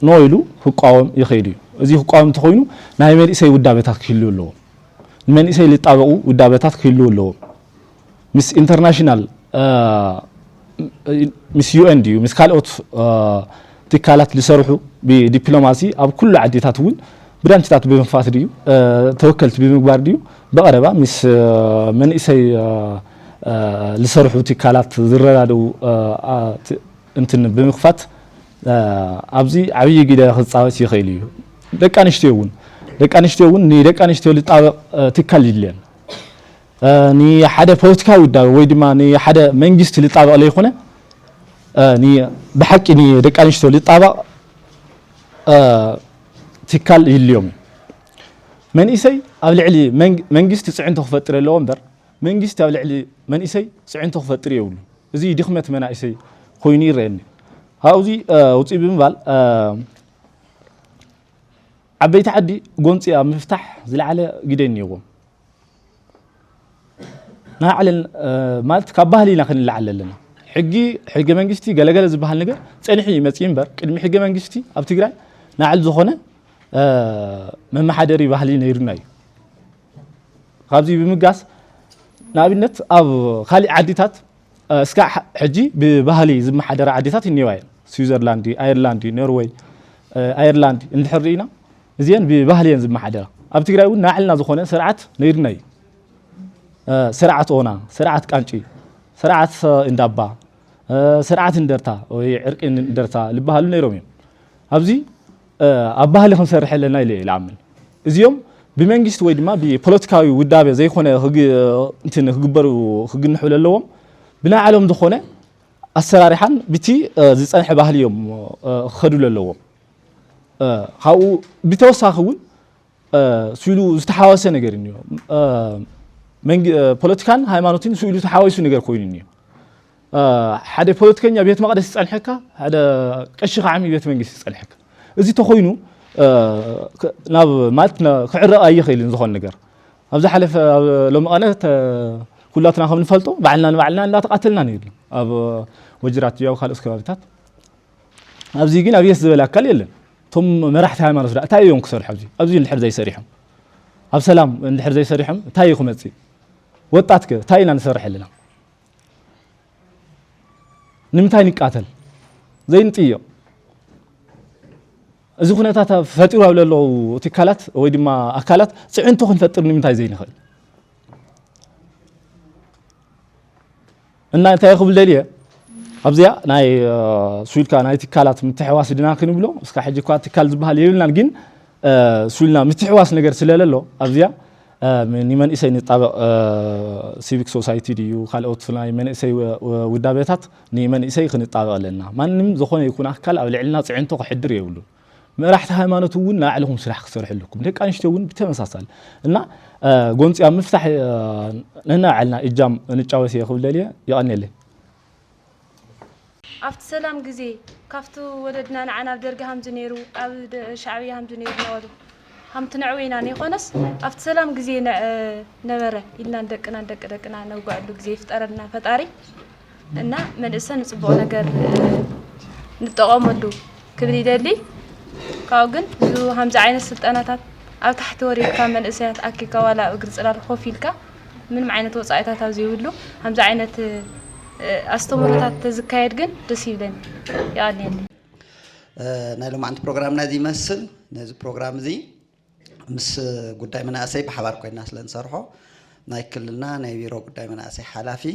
ኖ ኢሉ ክቃወም ይኽእል እዩ እዚ ክቃወም እንተኾይኑ ናይ መንእሰይ ውዳበታት ክህልው ኣለዎ ንመንእሰይ ዝጣበቑ ውዳበታት ክህልው ኣለዎ ምስ ኢንተርናሽናል ምስ UN ድዩ ምስ ካልኦት ትካላት ዝሰርሑ ብዲፕሎማሲ ኣብ ኩሉ ዓዲታት እውን ብራንችታት ብምፍታት ድዩ ተወከልቲ ብምግባር ድዩ በቐረባ ምስ መንእሰይ ዝሰርሑ ትካላት ዝረዳድኡ እንትን ብምኽፋት ኣብዚ ዓብዪ ግደ ክፃወት ይኽእል እዩ ደቂ ኣንስትዮ እውን ንደቂ ኣንስትዮ ዝጣበቕ ትካል ይድልየን ንሓደ ፖለቲካዊ ውዳበ ወይ ድማ ንሓደ መንግስቲ ዝጣበቕ ዘይኮነ ብሓቂ ንደቂ ኣንስትዮ ዝጣበቕ ትካል ይድልዮም መንእሰይ ኣብ ልዕሊ መንግስቲ ፅዕንቶ ክፈጥር ኣለዎ እምበር መንግስቲ ኣብ ልዕሊ መንእሰይ ፅዕንቶ ክፈጥር የብሉ እዚ ድኽመት መናእሰይ ኮይኑ ይረአኒ ካብዚ ውፅእ ብምባል ዓበይቲ ዓዲ ጎንፂ ኣብ ምፍታሕ ዝለዓለ ግደ እኒዎም ናዕለን ማለት ካብ ባህሊ ኢና ክንለዓል ኣለና ሕጊ መንግስቲ ገለገለ ዝበሃል ነገር ፀኒሑ ይመፅእ እምበር ቅድሚ ሕጊ መንግስቲ ኣብ ትግራይ ናዕል ዝኾነ መማሓደሪ ባህሊ ነይሩና እዩ ካብዚ ብምጋስ ንኣብነት ኣብ ካልእ ዓዲታት እስካ ሕጂ ብባህሊ ዝመሓደራ ዓዲታት እኒዋ እየን ስዊዘርላንድ ኣየርላንድ ኖርዌይ ኣየርላንድ እንድሕር ርኢና እዚአን ብባህሊ እየን ዝመሓደራ ኣብ ትግራይ እውን ናዕልና ዝኾነ ስርዓት ነይሩና እዩ ስርዓት ኦና ስርዓት ቃንጪ ስርዓት እንዳባ ስርዓት እንደርታ ወይ ዕርቂ እንደርታ ዝበሃሉ ነይሮም እዮም ኣብዚ ኣብ ባህሊ ክንሰርሕ ኣለና ኢለ ይኣምን እዚኦም بمنجست ويد ما ببوليتيكاوي ودابة زي خونه انتن هجبروا هجن حللهم بنا علم دخونه السراريحان بتي زي صنح باهليهم خدوا للهم هاو بتوساخون سويلو استحواس ነገር ነው ፖለቲካን ሃይማኖትን ስኡሉ ተሓዋይሱ ነገር ኮይኑ ነው ሓደ ፖለቲከኛ ቤት መቅደስ ይጸልሕካ ሓደ ቀሺ ኻዕሚ ቤት መንግስት ይጸልሕካ እዚ ተኾይኑ ናብ ማለት ክዕረቕ ኣይኽእልን ዝኾን ነገር ኣብዛ ሓለፈ ሎም ቀነት ኩላትና ከም ንፈልጦ ባዕልና ንባዕልና እንዳተቃተልና ነይርና ኣብ ወጅራት ያው ካልኦስ ከባቢታት ኣብዚ ግን ኣብየስ ዝበላ ኣካል የለን ቶም መራሕቲ ሃይማኖት ዳ እንታይ እዮም ክሰርሑ ኣብዚ እንድሕር ዘይሰሪሖም ኣብ ሰላም እንድሕር ዘይሰሪሖም እንታይ ይኹመጽ ወጣትከ እንታይ ኢና ንሰርሕ ኣለና ንምንታይ ንቃተል ዘይንጥዮ እዚ ኩነታት ፈጢሩ ኣብ ለለው ትካላት ወይ ድማ ኣካላት ጽዕንቶ ክንፈጥር ንምንታይ ዘይንኽእል እና እንታይ ክብል ደልየ ኣብዚያ ናይ ስዊልካ ናይ ትካላት ምትሕዋስ ድና ክንብሎ እስካ ሕጂ እኳ ትካል ዝበሃል የብልናን ግን ስዊልና ምትሕዋስ ነገር ስለለሎ ኣብዚያ ንመንእሰይ ንጣበቕ ሲቪክ ሶሳይቲ ድዩ ካልኦት ናይ መንእሰይ ውዳቤታት ንመንእሰይ ክንጣበቕ ኣለና ማንም ዝኾነ ይኩን ኣካል ኣብ ልዕልና ጽዕንቶ ክሕድር የብሉ መራሕቲ ሃይማኖት እውን ናዕለኹም ስራሕ ክሰርሑ ኣለኩም ደቂ ኣንስትዮ እውን ብተመሳሳሊ እና ጎንፂያ ምፍታሕ ነና ዓልና እጃም እንጫወት ይኽብል ደልየ ይቐኒለይ أفت سلام جزي كفتو ولدنا نعنا بدرجة هم زنيرو أو شعبية هم زنيرو نقولو هم تنعوينا نيخونس أفت سلام جزي نبرة إلنا ندقنا نوقع له جزي فتقرنا فتقري إن من السنة صبونا جر نتقام له كبري دلي كاوجن زو هم زعين السلطنات أو تحت وري كمان إسيات أكي كوالا وجرس على الخوفيلكا من معينة وصايتها تزيولو هم زعينة أستمرت تزكايد جن تسيبلن يعني نالو عند برنامجنا دي مثل نازل برنامج دي مس قدام من أسي بحوار كوي الناس لين صرحوا نايكلنا نايبيرو قدام من أسي حلافي